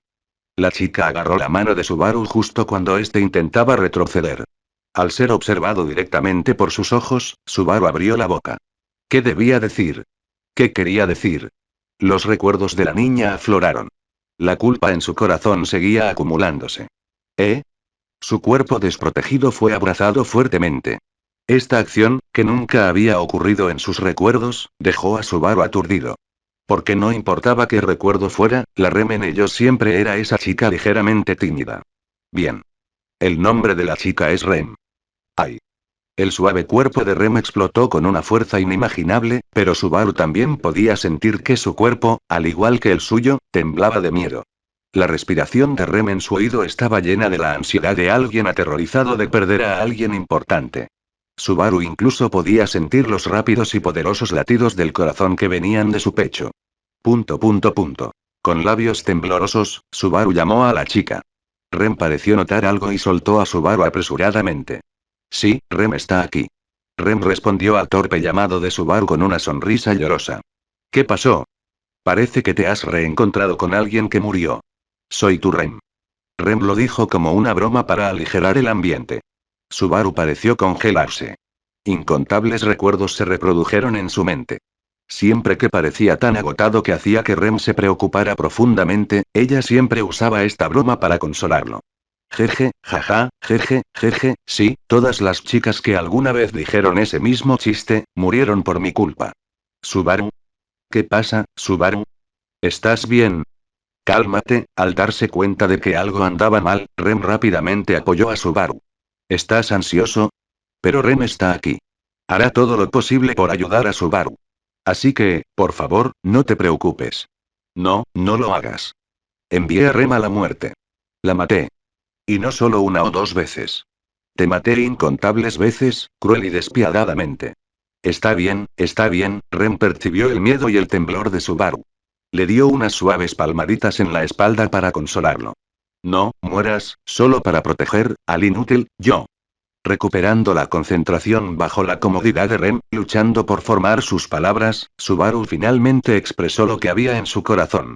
La chica agarró la mano de Subaru justo cuando éste intentaba retroceder. Al ser observado directamente por sus ojos, Subaru abrió la boca. ¿Qué debía decir? ¿Qué quería decir? Los recuerdos de la niña afloraron. La culpa en su corazón seguía acumulándose. ¿Eh? Su cuerpo desprotegido fue abrazado fuertemente. Esta acción, que nunca había ocurrido en sus recuerdos, dejó a Subaru aturdido. Porque no importaba qué recuerdo fuera, la Remen ello siempre era esa chica ligeramente tímida. Bien. El nombre de la chica es Rem. Ay. El suave cuerpo de Rem explotó con una fuerza inimaginable, pero Subaru también podía sentir que su cuerpo, al igual que el suyo, temblaba de miedo. La respiración de Rem en su oído estaba llena de la ansiedad de alguien aterrorizado de perder a alguien importante. Subaru incluso podía sentir los rápidos y poderosos latidos del corazón que venían de su pecho. Con labios temblorosos, Subaru llamó a la chica. Rem pareció notar algo y soltó a Subaru apresuradamente. Sí, Rem está aquí. Rem respondió al torpe llamado de Subaru con una sonrisa llorosa. ¿Qué pasó? Parece que te has reencontrado con alguien que murió. Soy tu Rem. Rem lo dijo como una broma para aligerar el ambiente. Subaru pareció congelarse. Incontables recuerdos se reprodujeron en su mente. Siempre que parecía tan agotado que hacía que Rem se preocupara profundamente, ella siempre usaba esta broma para consolarlo. Jeje, jaja, jeje, jeje, sí, todas las chicas que alguna vez dijeron ese mismo chiste, murieron por mi culpa. Subaru. ¿Qué pasa, Subaru? ¿Estás bien? Cálmate. Al darse cuenta de que algo andaba mal, Rem rápidamente apoyó a Subaru. ¿Estás ansioso? Pero Rem está aquí. Hará todo lo posible por ayudar a Subaru. Así que, por favor, no te preocupes. No, no lo hagas. Envié a Rem a la muerte. La maté. Y no solo una o dos veces. Te maté incontables veces, cruel y despiadadamente. Está bien, Rem percibió el miedo y el temblor de Subaru. Le dio unas suaves palmaditas en la espalda para consolarlo. No, mueras, solo para proteger al inútil, yo. Recuperando la concentración bajo la comodidad de Rem, luchando por formar sus palabras, Subaru finalmente expresó lo que había en su corazón.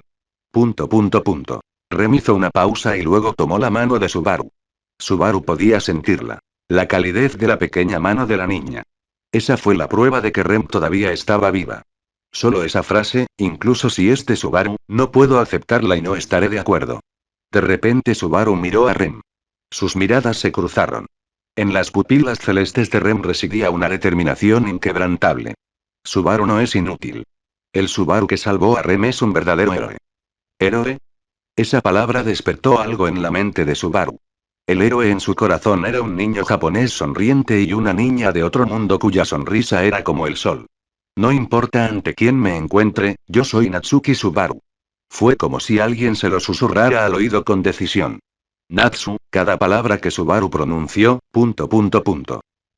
Rem hizo una pausa y luego tomó la mano de Subaru. Subaru podía sentirla. La calidez de la pequeña mano de la niña. Esa fue la prueba de que Rem todavía estaba viva. Solo esa frase, incluso si es de Subaru, no puedo aceptarla y no estaré de acuerdo. De repente Subaru miró a Rem. Sus miradas se cruzaron. En las pupilas celestes de Rem residía una determinación inquebrantable. Subaru no es inútil. El Subaru que salvó a Rem es un verdadero héroe. ¿Héroe? Esa palabra despertó algo en la mente de Subaru. El héroe en su corazón era un niño japonés sonriente y una niña de otro mundo cuya sonrisa era como el sol. No importa ante quién me encuentre, yo soy Natsuki Subaru. Fue como si alguien se lo susurrara al oído con decisión. Natsu, cada palabra que Subaru pronunció,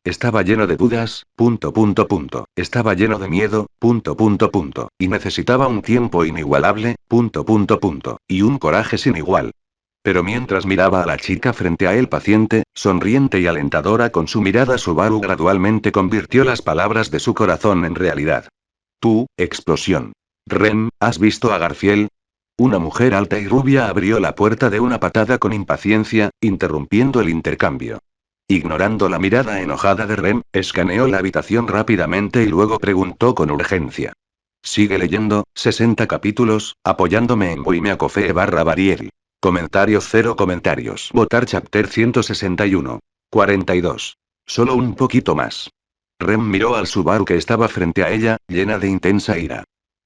estaba lleno de dudas, estaba lleno de miedo, y necesitaba un tiempo inigualable, y un coraje sin igual. Pero mientras miraba a la chica frente a él paciente, sonriente y alentadora con su mirada, Subaru gradualmente convirtió las palabras de su corazón en realidad. Tú, explosión. Rem, ¿has visto a Garfield? Una mujer alta y rubia abrió la puerta de una patada con impaciencia, interrumpiendo el intercambio. Ignorando la mirada enojada de Rem, escaneó la habitación rápidamente y luego preguntó con urgencia. Sigue leyendo, 60 capítulos, apoyándome en Wimeacofe/Barieri. Comentarios, cero comentarios. Votar chapter 161. 42. Solo un poquito más. Rem miró al Subaru que estaba frente a ella, llena de intensa ira.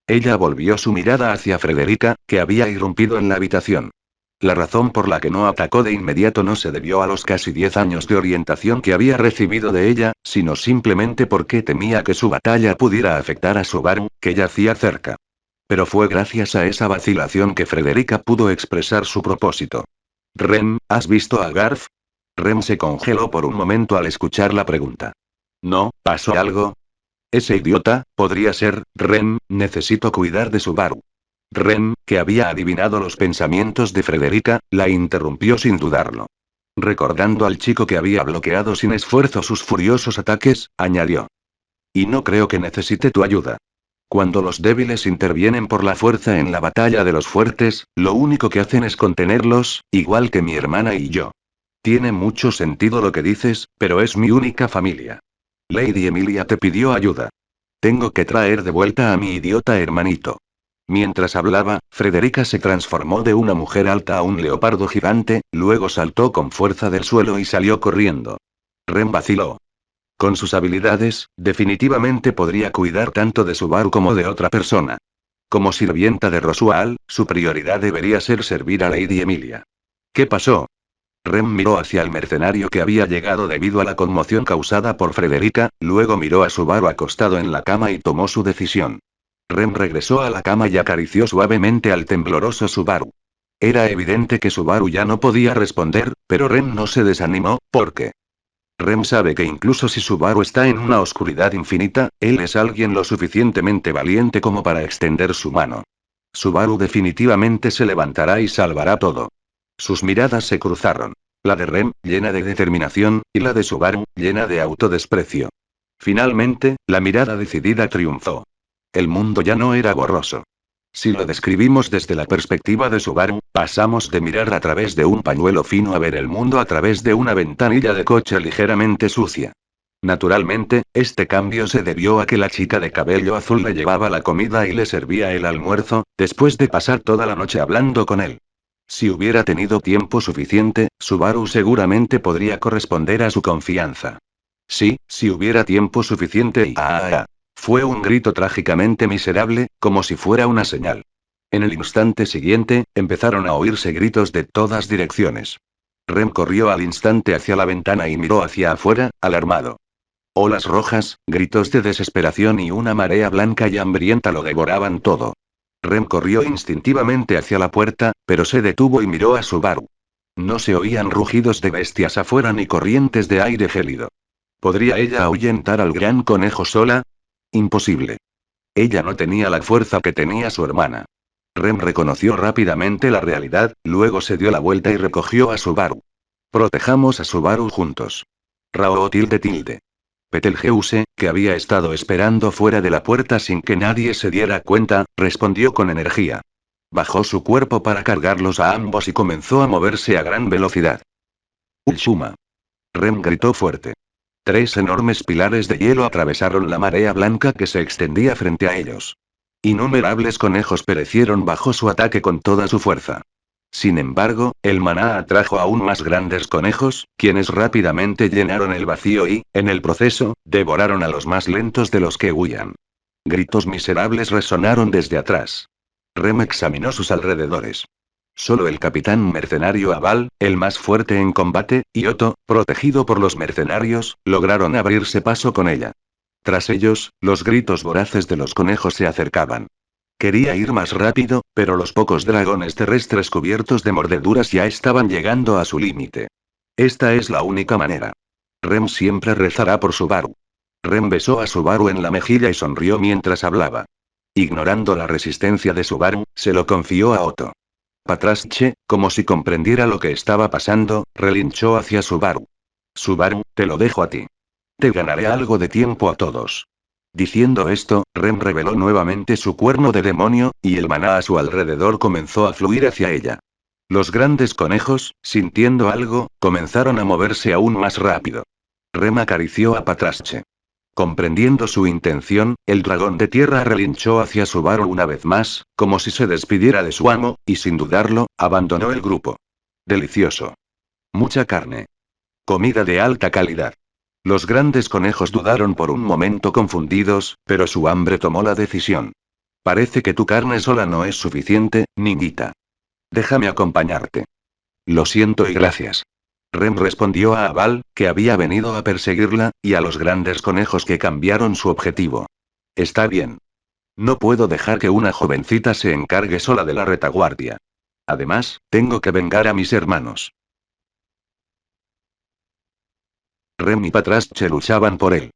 Ella volvió su mirada hacia Frederica, que había irrumpido en la habitación. La razón por la que no atacó de inmediato no se debió a los casi 10 años de orientación que había recibido de ella, sino simplemente porque temía que su batalla pudiera afectar a Subaru, que yacía cerca. Pero fue gracias a esa vacilación que Frederica pudo expresar su propósito. Rem, ¿has visto a Garf? Rem se congeló por un momento al escuchar la pregunta. No, ¿pasó algo? Ese idiota, podría ser, Rem, necesito cuidar de Subaru. Rem, que había adivinado los pensamientos de Frederica, la interrumpió sin dudarlo. Recordando al chico que había bloqueado sin esfuerzo sus furiosos ataques, añadió. Y no creo que necesite tu ayuda. Cuando los débiles intervienen por la fuerza en la batalla de los fuertes, lo único que hacen es contenerlos, igual que mi hermana y yo. Tiene mucho sentido lo que dices, pero es mi única familia. Lady Emilia te pidió ayuda. Tengo que traer de vuelta a mi idiota hermanito. Mientras hablaba, Frederica se transformó de una mujer alta a un leopardo gigante, luego saltó con fuerza del suelo y salió corriendo. Rem vaciló. Con sus habilidades, definitivamente podría cuidar tanto de Subaru como de otra persona. Como sirvienta de Rosual, su prioridad debería ser servir a Lady Emilia. ¿Qué pasó? Rem miró hacia el mercenario que había llegado debido a la conmoción causada por Frederica, luego miró a Subaru acostado en la cama y tomó su decisión. Rem regresó a la cama y acarició suavemente al tembloroso Subaru. Era evidente que Subaru ya no podía responder, pero Rem no se desanimó, porque Rem sabe que incluso si Subaru está en una oscuridad infinita, él es alguien lo suficientemente valiente como para extender su mano. Subaru definitivamente se levantará y salvará todo. Sus miradas se cruzaron. La de Rem, llena de determinación, y la de Subaru, llena de autodesprecio. Finalmente, la mirada decidida triunfó. El mundo ya no era borroso. Si lo describimos desde la perspectiva de Subaru, pasamos de mirar a través de un pañuelo fino a ver el mundo a través de una ventanilla de coche ligeramente sucia. Naturalmente, este cambio se debió a que la chica de cabello azul le llevaba la comida y le servía el almuerzo, después de pasar toda la noche hablando con él. Si hubiera tenido tiempo suficiente, Subaru seguramente podría corresponder a su confianza. Sí, si hubiera tiempo suficiente y... Fue un grito trágicamente miserable, como si fuera una señal. En el instante siguiente, empezaron a oírse gritos de todas direcciones. Rem corrió al instante hacia la ventana y miró hacia afuera, alarmado. Olas rojas, gritos de desesperación y una marea blanca y hambrienta lo devoraban todo. Rem corrió instintivamente hacia la puerta, pero se detuvo y miró a Subaru. No se oían rugidos de bestias afuera ni corrientes de aire gélido. ¿Podría ella ahuyentar al gran conejo sola? Imposible. Ella no tenía la fuerza que tenía su hermana. Rem reconoció rápidamente la realidad, luego se dio la vuelta y recogió a Subaru. Protejamos a Subaru juntos. Rao tilde tilde. Betelgeuse, que había estado esperando fuera de la puerta sin que nadie se diera cuenta, respondió con energía. Bajó su cuerpo para cargarlos a ambos y comenzó a moverse a gran velocidad. ¡Ulshuma! Rem gritó fuerte. 3 enormes pilares de hielo atravesaron la marea blanca que se extendía frente a ellos. Innumerables conejos perecieron bajo su ataque con toda su fuerza. Sin embargo, el maná atrajo aún más grandes conejos, quienes rápidamente llenaron el vacío y, en el proceso, devoraron a los más lentos de los que huían. Gritos miserables resonaron desde atrás. Rem examinó sus alrededores. Solo el capitán mercenario Aval, el más fuerte en combate, y Otto, protegido por los mercenarios, lograron abrirse paso con ella. Tras ellos, los gritos voraces de los conejos se acercaban. Quería ir más rápido, pero los pocos dragones terrestres cubiertos de mordeduras ya estaban llegando a su límite. Esta es la única manera. Rem siempre rezará por Subaru. Rem besó a Subaru en la mejilla y sonrió mientras hablaba. Ignorando la resistencia de Subaru, se lo confió a Otto. Patraschche, como si comprendiera lo que estaba pasando, relinchó hacia Subaru. Subaru, te lo dejo a ti. Te ganaré algo de tiempo a todos. Diciendo esto, Rem reveló nuevamente su cuerno de demonio, y el maná a su alrededor comenzó a fluir hacia ella. Los grandes conejos, sintiendo algo, comenzaron a moverse aún más rápido. Rem acarició a Patraschche. Comprendiendo su intención, el dragón de tierra relinchó hacia Subaru una vez más, como si se despidiera de su amo, y sin dudarlo, abandonó el grupo. Delicioso. Mucha carne. Comida de alta calidad. Los grandes conejos dudaron por un momento confundidos, pero su hambre tomó la decisión. Parece que tu carne sola no es suficiente, niñita. Déjame acompañarte. Lo siento y gracias. Rem respondió a Aval, que había venido a perseguirla, y a los grandes conejos que cambiaron su objetivo. Está bien. No puedo dejar que una jovencita se encargue sola de la retaguardia. Además, tengo que vengar a mis hermanos. Rem y Patraschche luchaban por él.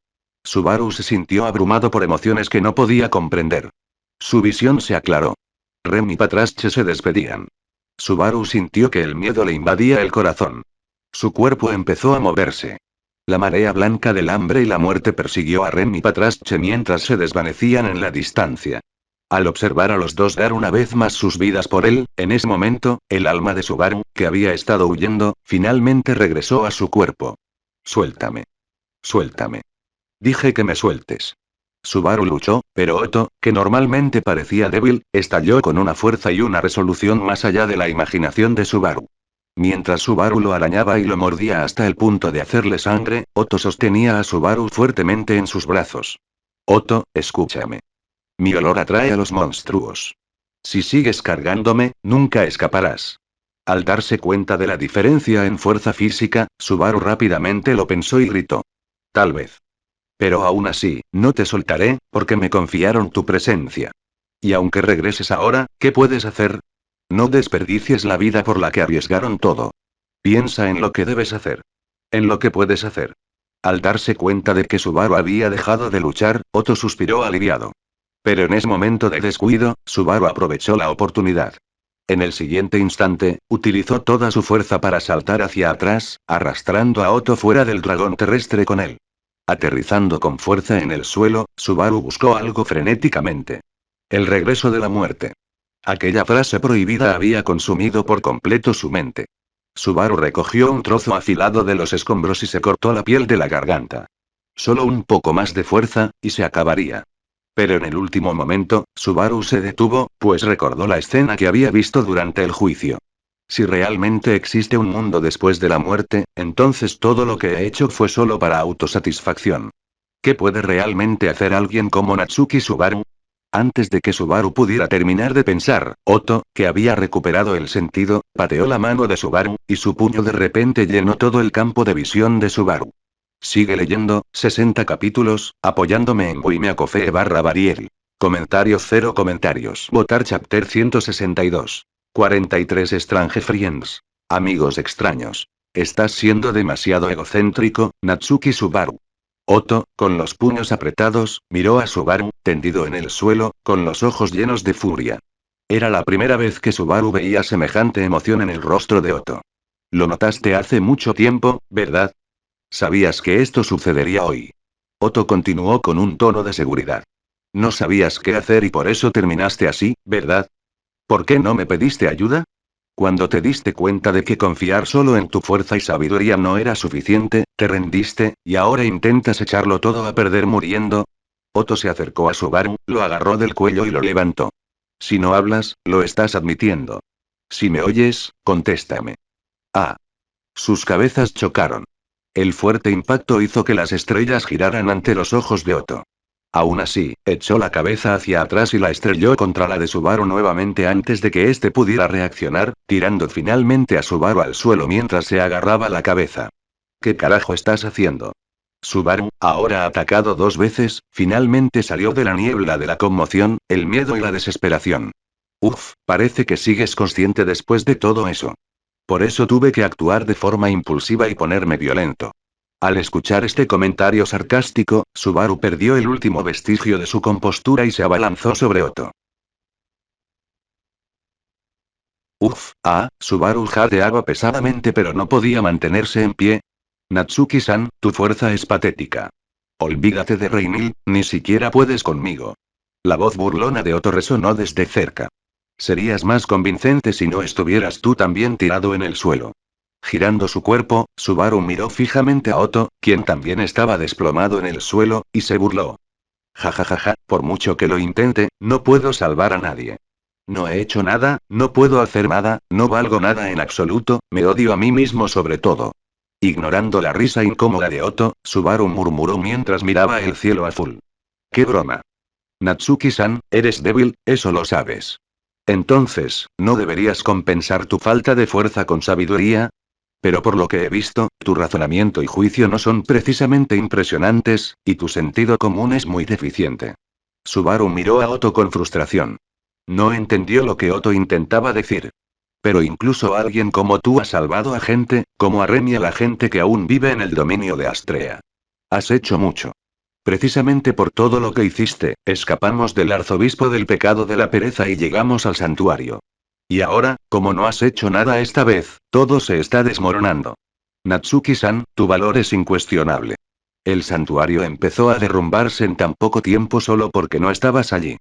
Subaru se sintió abrumado por emociones que no podía comprender. Su visión se aclaró. Rem y Patraschche se despedían. Subaru sintió que el miedo le invadía el corazón. Su cuerpo empezó a moverse. La marea blanca del hambre y la muerte persiguió a Rem y Patraschche mientras se desvanecían en la distancia. Al observar a los dos dar una vez más sus vidas por él, en ese momento, el alma de Subaru, que había estado huyendo, finalmente regresó a su cuerpo. Suéltame. Suéltame. Dije que me sueltes. Subaru luchó, pero Otto, que normalmente parecía débil, estalló con una fuerza y una resolución más allá de la imaginación de Subaru. Mientras Subaru lo arañaba y lo mordía hasta el punto de hacerle sangre, Otto sostenía a Subaru fuertemente en sus brazos. Otto, escúchame. Mi olor atrae a los monstruos. Si sigues cargándome, nunca escaparás. Al darse cuenta de la diferencia en fuerza física, Subaru rápidamente lo pensó y gritó. Tal vez. Pero aún así, no te soltaré, porque me confiaron tu presencia. Y aunque regreses ahora, ¿qué puedes hacer? No desperdicies la vida por la que arriesgaron todo. Piensa en lo que debes hacer. En lo que puedes hacer. Al darse cuenta de que Subaru había dejado de luchar, Otto suspiró aliviado. Pero en ese momento de descuido, Subaru aprovechó la oportunidad. En el siguiente instante, utilizó toda su fuerza para saltar hacia atrás, arrastrando a Otto fuera del dragón terrestre con él. Aterrizando con fuerza en el suelo, Subaru buscó algo frenéticamente. El regreso de la muerte. Aquella frase prohibida había consumido por completo su mente. Subaru recogió un trozo afilado de los escombros y se cortó la piel de la garganta. Solo un poco más de fuerza, y se acabaría. Pero en el último momento, Subaru se detuvo, pues recordó la escena que había visto durante el juicio. Si realmente existe un mundo después de la muerte, entonces todo lo que he hecho fue solo para autosatisfacción. ¿Qué puede realmente hacer alguien como Natsuki Subaru? Antes de que Subaru pudiera terminar de pensar, Otto, que había recuperado el sentido, pateó la mano de Subaru, y su puño de repente llenó todo el campo de visión de Subaru. Sigue leyendo, 60 capítulos, apoyándome en Wimeacofe/Barieri. Comentarios 0 comentarios. Votar chapter 162. 43 Strange Friends. Amigos extraños. Estás siendo demasiado egocéntrico, Natsuki Subaru. Otto, con los puños apretados, miró a Subaru, tendido en el suelo, con los ojos llenos de furia. Era la primera vez que Subaru veía semejante emoción en el rostro de Otto. Lo notaste hace mucho tiempo, ¿verdad? Sabías que esto sucedería hoy. Otto continuó con un tono de seguridad. No sabías qué hacer y por eso terminaste así, ¿verdad? ¿Por qué no me pediste ayuda? Cuando te diste cuenta de que confiar solo en tu fuerza y sabiduría no era suficiente, te rendiste, y ahora intentas echarlo todo a perder muriendo. Otto se acercó a Subaru, lo agarró del cuello y lo levantó. Si no hablas, lo estás admitiendo. Si me oyes, contéstame. Ah. Sus cabezas chocaron. El fuerte impacto hizo que las estrellas giraran ante los ojos de Otto. Aún así, echó la cabeza hacia atrás y la estrelló contra la de Subaru nuevamente antes de que éste pudiera reaccionar, tirando finalmente a Subaru al suelo mientras se agarraba la cabeza. ¿Qué carajo estás haciendo? Subaru, ahora atacado 2 veces, finalmente salió de la niebla de la conmoción, el miedo y la desesperación. Uf, parece que sigues consciente después de todo eso. Por eso tuve que actuar de forma impulsiva y ponerme violento. Al escuchar este comentario sarcástico, Subaru perdió el último vestigio de su compostura y se abalanzó sobre Otto. Subaru jadeaba pesadamente pero no podía mantenerse en pie. Natsuki-san, tu fuerza es patética. Olvídate de Reinil, ni siquiera puedes conmigo. La voz burlona de Otto resonó desde cerca. Serías más convincente si no estuvieras tú también tirado en el suelo. Girando su cuerpo, Subaru miró fijamente a Otto, quien también estaba desplomado en el suelo, y se burló. Ja ja ja ja, por mucho que lo intente, no puedo salvar a nadie. No he hecho nada, no puedo hacer nada, no valgo nada en absoluto, me odio a mí mismo sobre todo. Ignorando la risa incómoda de Otto, Subaru murmuró mientras miraba el cielo azul. ¡Qué broma! Natsuki-san, eres débil, eso lo sabes. Entonces, ¿no deberías compensar tu falta de fuerza con sabiduría? Pero por lo que he visto, tu razonamiento y juicio no son precisamente impresionantes, y tu sentido común es muy deficiente. Subaru miró a Otto con frustración. No entendió lo que Otto intentaba decir. Pero incluso alguien como tú ha salvado a gente, como a Remy, a la gente que aún vive en el dominio de Astrea. Has hecho mucho. Precisamente por todo lo que hiciste, escapamos del arzobispo del pecado de la pereza y llegamos al santuario. Y ahora, como no has hecho nada esta vez, todo se está desmoronando. Natsuki-san, tu valor es incuestionable. El santuario empezó a derrumbarse en tan poco tiempo solo porque no estabas allí.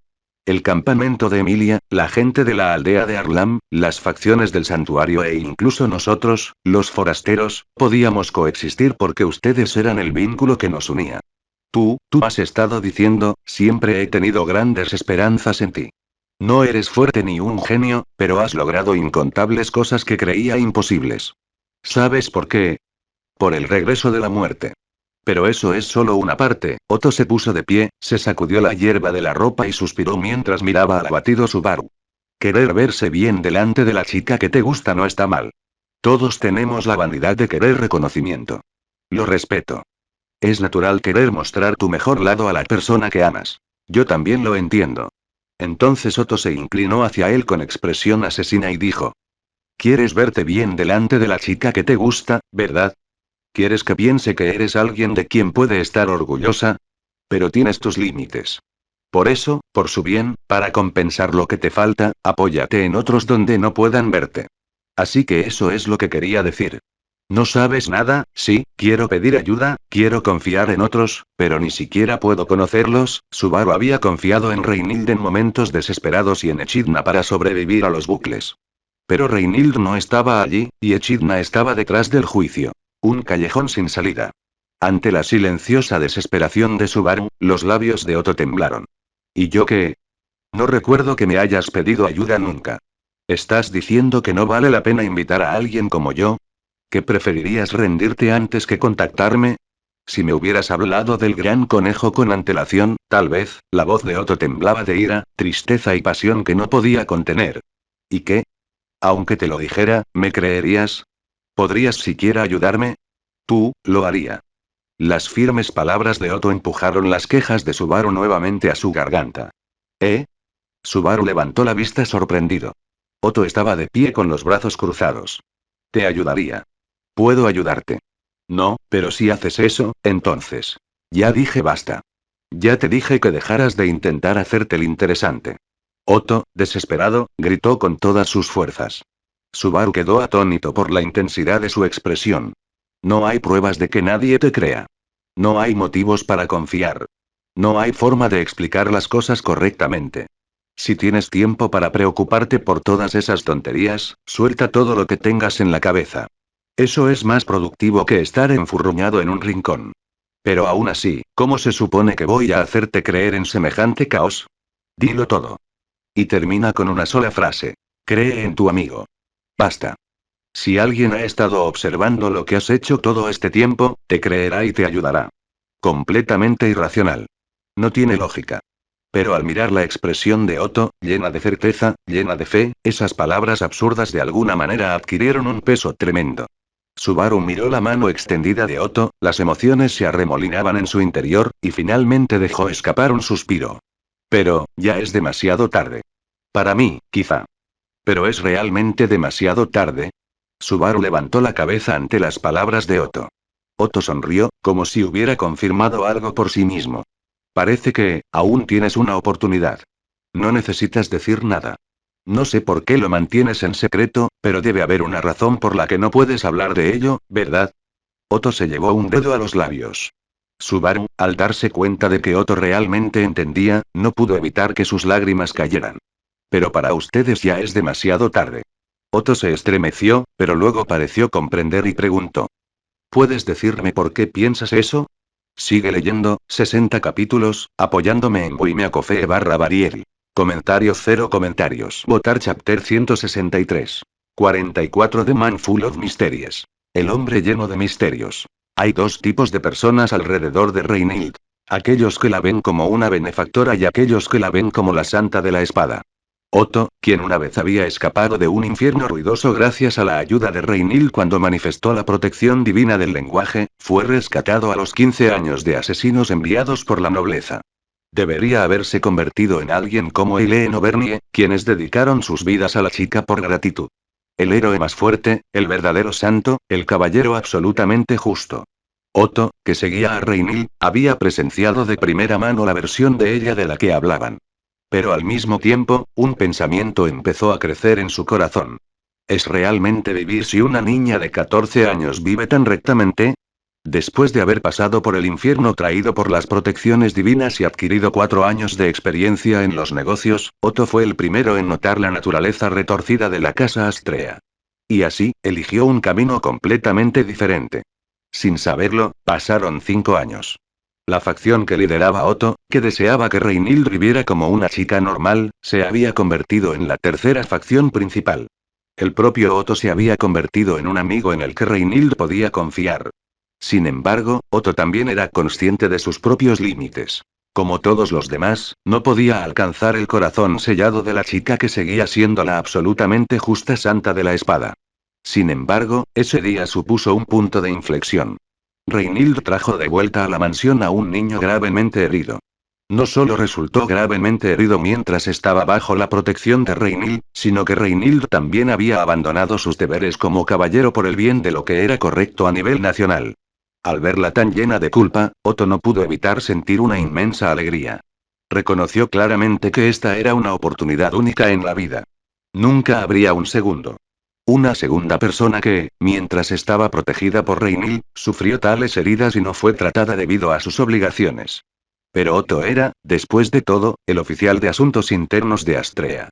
El campamento de Emilia, la gente de la aldea de Arlam, las facciones del santuario e incluso nosotros, los forasteros, podíamos coexistir porque ustedes eran el vínculo que nos unía. Tú has estado diciendo, siempre he tenido grandes esperanzas en ti. No eres fuerte ni un genio, pero has logrado incontables cosas que creía imposibles. ¿Sabes por qué? Por el regreso de la muerte. Pero eso es solo una parte. Otto se puso de pie, se sacudió la hierba de la ropa y suspiró mientras miraba al abatido Subaru. Querer verse bien delante de la chica que te gusta no está mal. Todos tenemos la vanidad de querer reconocimiento. Lo respeto. Es natural querer mostrar tu mejor lado a la persona que amas. Yo también lo entiendo. Entonces Otto se inclinó hacia él con expresión asesina y dijo: ¿Quieres verte bien delante de la chica que te gusta, verdad? ¿Quieres que piense que eres alguien de quien puede estar orgullosa? Pero tienes tus límites. Por eso, por su bien, para compensar lo que te falta, apóyate en otros donde no puedan verte. Así que eso es lo que quería decir. No sabes nada, sí, quiero pedir ayuda, quiero confiar en otros, pero ni siquiera puedo conocerlos. Subaru había confiado en Reinhild en momentos desesperados y en Echidna para sobrevivir a los bucles. Pero Reinhild no estaba allí, y Echidna estaba detrás del juicio. Un callejón sin salida. Ante la silenciosa desesperación de Subaru, los labios de Otto temblaron. ¿Y yo qué? No recuerdo que me hayas pedido ayuda nunca. ¿Estás diciendo que no vale la pena invitar a alguien como yo? ¿Que preferirías rendirte antes que contactarme? Si me hubieras hablado del gran conejo con antelación, tal vez. La voz de Otto temblaba de ira, tristeza y pasión que no podía contener. ¿Y qué? Aunque te lo dijera, ¿me creerías? ¿Podrías siquiera ayudarme? Tú, lo haría. Las firmes palabras de Otto empujaron las quejas de Subaru nuevamente a su garganta. ¿Eh? Subaru levantó la vista sorprendido. Otto estaba de pie con los brazos cruzados. Te ayudaría. Puedo ayudarte. No, pero si haces eso, entonces. Ya dije basta. Ya te dije que dejaras de intentar hacerte el interesante. Otto, desesperado, gritó con todas sus fuerzas. Subaru quedó atónito por la intensidad de su expresión. No hay pruebas de que nadie te crea. No hay motivos para confiar. No hay forma de explicar las cosas correctamente. Si tienes tiempo para preocuparte por todas esas tonterías, suelta todo lo que tengas en la cabeza. Eso es más productivo que estar enfurruñado en un rincón. Pero aún así, ¿cómo se supone que voy a hacerte creer en semejante caos? Dilo todo. Y termina con una sola frase. Cree en tu amigo. Basta. Si alguien ha estado observando lo que has hecho todo este tiempo, te creerá y te ayudará. Completamente irracional. No tiene lógica. Pero al mirar la expresión de Otto, llena de certeza, llena de fe, esas palabras absurdas de alguna manera adquirieron un peso tremendo. Subaru miró la mano extendida de Otto, las emociones se arremolinaban en su interior, y finalmente dejó escapar un suspiro. Pero, ya es demasiado tarde. Para mí, quizá. Pero es realmente demasiado tarde. Subaru levantó la cabeza ante las palabras de Otto. Otto sonrió, como si hubiera confirmado algo por sí mismo. Parece que, aún tienes una oportunidad. No necesitas decir nada. No sé por qué lo mantienes en secreto, pero debe haber una razón por la que no puedes hablar de ello, ¿verdad? Otto se llevó un dedo a los labios. Subaru, al darse cuenta de que Otto realmente entendía, no pudo evitar que sus lágrimas cayeran. Pero para ustedes ya es demasiado tarde. Otto se estremeció, pero luego pareció comprender y preguntó. ¿Puedes decirme por qué piensas eso? Sigue leyendo, 60 capítulos, apoyándome en Wimeacofe/Barieri. Comentario cero comentarios. Votar Chapter 163. 44 The Man Full of Mysteries. El hombre lleno de misterios. Hay dos tipos de personas alrededor de Reinhild. Aquellos que la ven como una benefactora y aquellos que la ven como la santa de la espada. Otto, quien una vez había escapado de un infierno ruidoso gracias a la ayuda de Reinhild cuando manifestó la protección divina del lenguaje, fue rescatado a los 15 años de asesinos enviados por la nobleza. Debería haberse convertido en alguien como Eileen Auvergne, quienes dedicaron sus vidas a la chica por gratitud. El héroe más fuerte, el verdadero santo, el caballero absolutamente justo. Otto, que seguía a Reinhild, había presenciado de primera mano la versión de ella de la que hablaban. Pero al mismo tiempo, un pensamiento empezó a crecer en su corazón. ¿Es realmente vivir si una niña de 14 años vive tan rectamente? Después de haber pasado por el infierno traído por las protecciones divinas y adquirido 4 años de experiencia en los negocios, Otto fue el primero en notar la naturaleza retorcida de la casa Astrea. Y así, eligió un camino completamente diferente. Sin saberlo, pasaron 5 años. La facción que lideraba Otto, que deseaba que Reinhild viviera como una chica normal, se había convertido en la tercera facción principal. El propio Otto se había convertido en un amigo en el que Reinhild podía confiar. Sin embargo, Otto también era consciente de sus propios límites. Como todos los demás, no podía alcanzar el corazón sellado de la chica que seguía siendo la absolutamente justa santa de la espada. Sin embargo, ese día supuso un punto de inflexión. Reinhild trajo de vuelta a la mansión a un niño gravemente herido. No solo resultó gravemente herido mientras estaba bajo la protección de Reinhild, sino que Reinhild también había abandonado sus deberes como caballero por el bien de lo que era correcto a nivel nacional. Al verla tan llena de culpa, Otto no pudo evitar sentir una inmensa alegría. Reconoció claramente que esta era una oportunidad única en la vida. Nunca habría un segundo. Una segunda persona que, mientras estaba protegida por Reinhild, sufrió tales heridas y no fue tratada debido a sus obligaciones. Pero Otto era, después de todo, el oficial de asuntos internos de Astrea.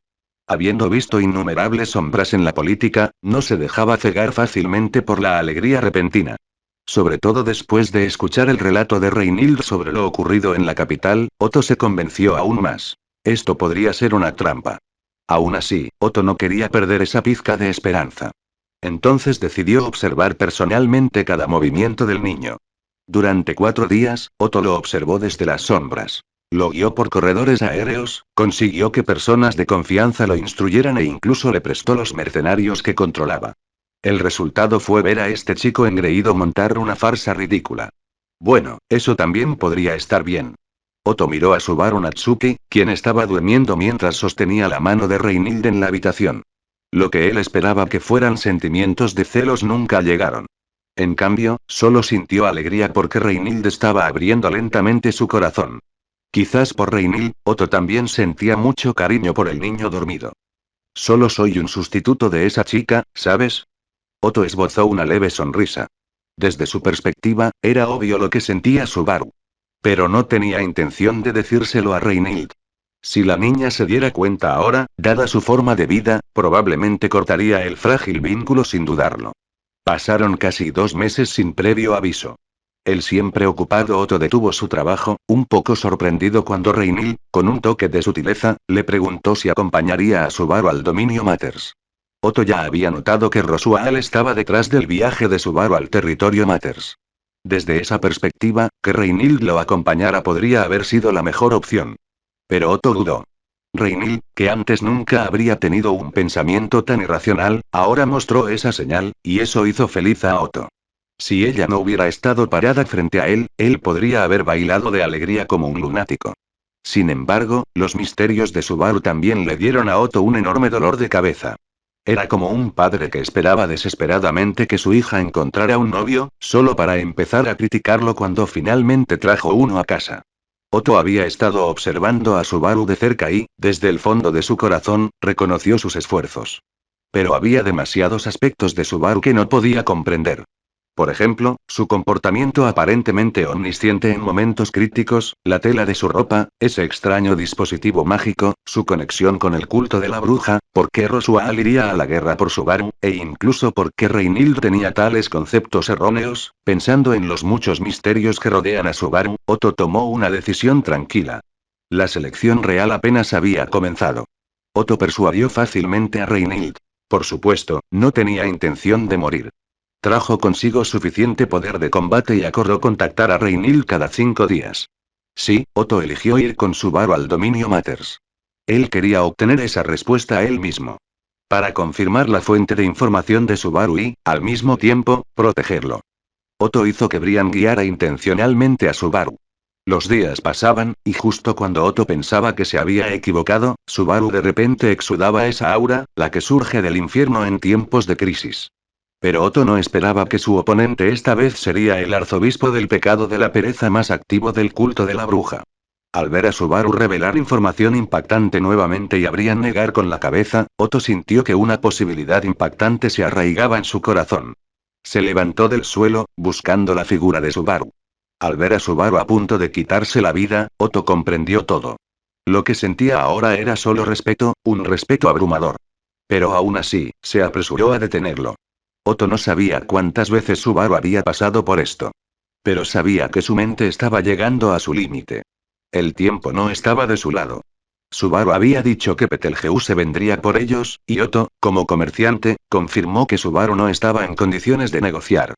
Habiendo visto innumerables sombras en la política, no se dejaba cegar fácilmente por la alegría repentina. Sobre todo después de escuchar el relato de Reinhild sobre lo ocurrido en la capital, Otto se convenció aún más. Esto podría ser una trampa. Aún así, Otto no quería perder esa pizca de esperanza. Entonces decidió observar personalmente cada movimiento del niño. Durante 4 días, Otto lo observó desde las sombras. Lo guió por corredores aéreos, consiguió que personas de confianza lo instruyeran e incluso le prestó los mercenarios que controlaba. El resultado fue ver a este chico engreído montar una farsa ridícula. Bueno, eso también podría estar bien. Otto miró a Subaru Natsuki, quien estaba durmiendo mientras sostenía la mano de Reinhild en la habitación. Lo que él esperaba que fueran sentimientos de celos nunca llegaron. En cambio, solo sintió alegría porque Reinhild estaba abriendo lentamente su corazón. Quizás por Reinhild, Otto también sentía mucho cariño por el niño dormido. Solo soy un sustituto de esa chica, ¿sabes? Otto esbozó una leve sonrisa. Desde su perspectiva, era obvio lo que sentía Subaru. Pero no tenía intención de decírselo a Reinhild. Si la niña se diera cuenta ahora, dada su forma de vida, probablemente cortaría el frágil vínculo sin dudarlo. Pasaron casi 2 meses sin previo aviso. El siempre ocupado Otto detuvo su trabajo, un poco sorprendido cuando Reinhild, con un toque de sutileza, le preguntó si acompañaría a Subaru al dominio Matters. Otto ya había notado que Rosual estaba detrás del viaje de Subaru al territorio Matters. Desde esa perspectiva, que Reinhild lo acompañara podría haber sido la mejor opción. Pero Otto dudó. Reinhild, que antes nunca habría tenido un pensamiento tan irracional, ahora mostró esa señal, y eso hizo feliz a Otto. Si ella no hubiera estado parada frente a él, él podría haber bailado de alegría como un lunático. Sin embargo, los misterios de Subaru también le dieron a Otto un enorme dolor de cabeza. Era como un padre que esperaba desesperadamente que su hija encontrara un novio, solo para empezar a criticarlo cuando finalmente trajo uno a casa. Otto había estado observando a Subaru de cerca y, desde el fondo de su corazón, reconoció sus esfuerzos. Pero había demasiados aspectos de Subaru que no podía comprender. Por ejemplo, su comportamiento aparentemente omnisciente en momentos críticos, la tela de su ropa, ese extraño dispositivo mágico, su conexión con el culto de la bruja, por qué Rosual iría a la guerra por Subaru, e incluso por qué Reinhild tenía tales conceptos erróneos. Pensando en los muchos misterios que rodean a Subaru, Otto tomó una decisión tranquila. La selección real apenas había comenzado. Otto persuadió fácilmente a Reinhild. Por supuesto, no tenía intención de morir. Trajo consigo suficiente poder de combate y acordó contactar a Reinhild cada 5 días. Sí, Otto eligió ir con Subaru al dominio Matters. Él quería obtener esa respuesta a él mismo. Para confirmar la fuente de información de Subaru y, al mismo tiempo, protegerlo. Otto hizo que Brian guiara intencionalmente a Subaru. Los días pasaban, y justo cuando Otto pensaba que se había equivocado, Subaru de repente exudaba esa aura, la que surge del infierno en tiempos de crisis. Pero Otto no esperaba que su oponente esta vez sería el arzobispo del pecado de la pereza más activo del culto de la bruja. Al ver a Subaru revelar información impactante nuevamente y a Brian negar con la cabeza, Otto sintió que una posibilidad impactante se arraigaba en su corazón. Se levantó del suelo, buscando la figura de Subaru. Al ver a Subaru a punto de quitarse la vida, Otto comprendió todo. Lo que sentía ahora era solo respeto, un respeto abrumador. Pero aún así, se apresuró a detenerlo. Otto no sabía cuántas veces Subaru había pasado por esto. Pero sabía que su mente estaba llegando a su límite. El tiempo no estaba de su lado. Subaru había dicho que Betelgeuse vendría por ellos, y Otto, como comerciante, confirmó que Subaru no estaba en condiciones de negociar.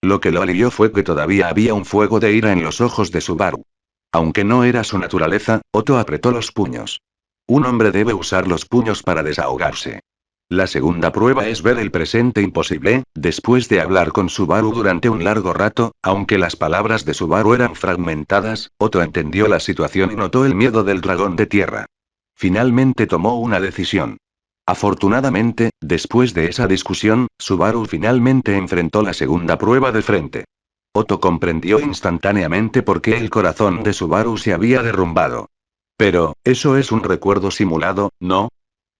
Lo que lo alivió fue que todavía había un fuego de ira en los ojos de Subaru. Aunque no era su naturaleza, Otto apretó los puños. Un hombre debe usar los puños para desahogarse. La segunda prueba es ver el presente imposible. Después de hablar con Subaru durante un largo rato, aunque las palabras de Subaru eran fragmentadas, Otto entendió la situación y notó el miedo del dragón de tierra. Finalmente tomó una decisión. Afortunadamente, después de esa discusión, Subaru finalmente enfrentó la segunda prueba de frente. Otto comprendió instantáneamente por qué el corazón de Subaru se había derrumbado. Pero, eso es un recuerdo simulado, ¿no?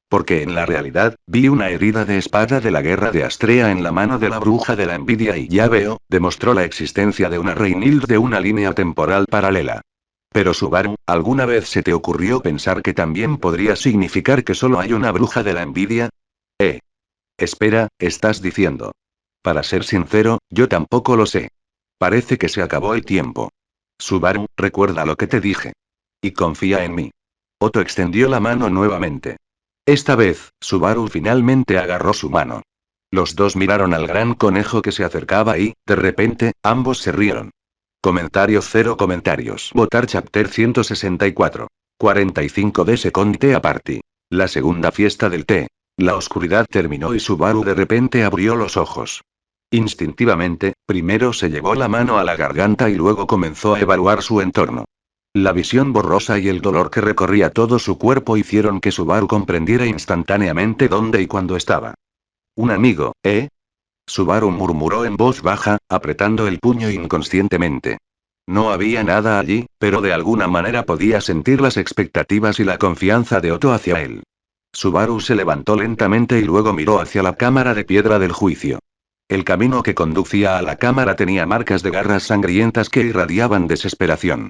Porque en la realidad, vi una herida de espada de la guerra de Astrea en la mano de la bruja de la envidia y ya veo, demostró la existencia de una Reinhild de una línea temporal paralela. Pero Subaru, ¿alguna vez se te ocurrió pensar que también podría significar que solo hay una bruja de la envidia? Eh. Espera, ¿estás diciendo? Para ser sincero, yo tampoco lo sé. Parece que se acabó el tiempo. Subaru, recuerda lo que te dije. Y confía en mí. Otto extendió la mano nuevamente. Esta vez, Subaru finalmente agarró su mano. Los dos miraron al gran conejo que se acercaba y, de repente, ambos se rieron. Comentario cero comentarios. Votar Chapter 164. 45 de Second Tea Party. La segunda fiesta del té. La oscuridad terminó y Subaru de repente abrió los ojos. Instintivamente, primero se llevó la mano a la garganta y luego comenzó a evaluar su entorno. La visión borrosa y el dolor que recorría todo su cuerpo hicieron que Subaru comprendiera instantáneamente dónde y cuándo estaba. Un amigo, ¿eh? Subaru murmuró en voz baja, apretando el puño inconscientemente. No había nada allí, pero de alguna manera podía sentir las expectativas y la confianza de Otto hacia él. Subaru se levantó lentamente y luego miró hacia la cámara de piedra del juicio. El camino que conducía a la cámara tenía marcas de garras sangrientas que irradiaban desesperación.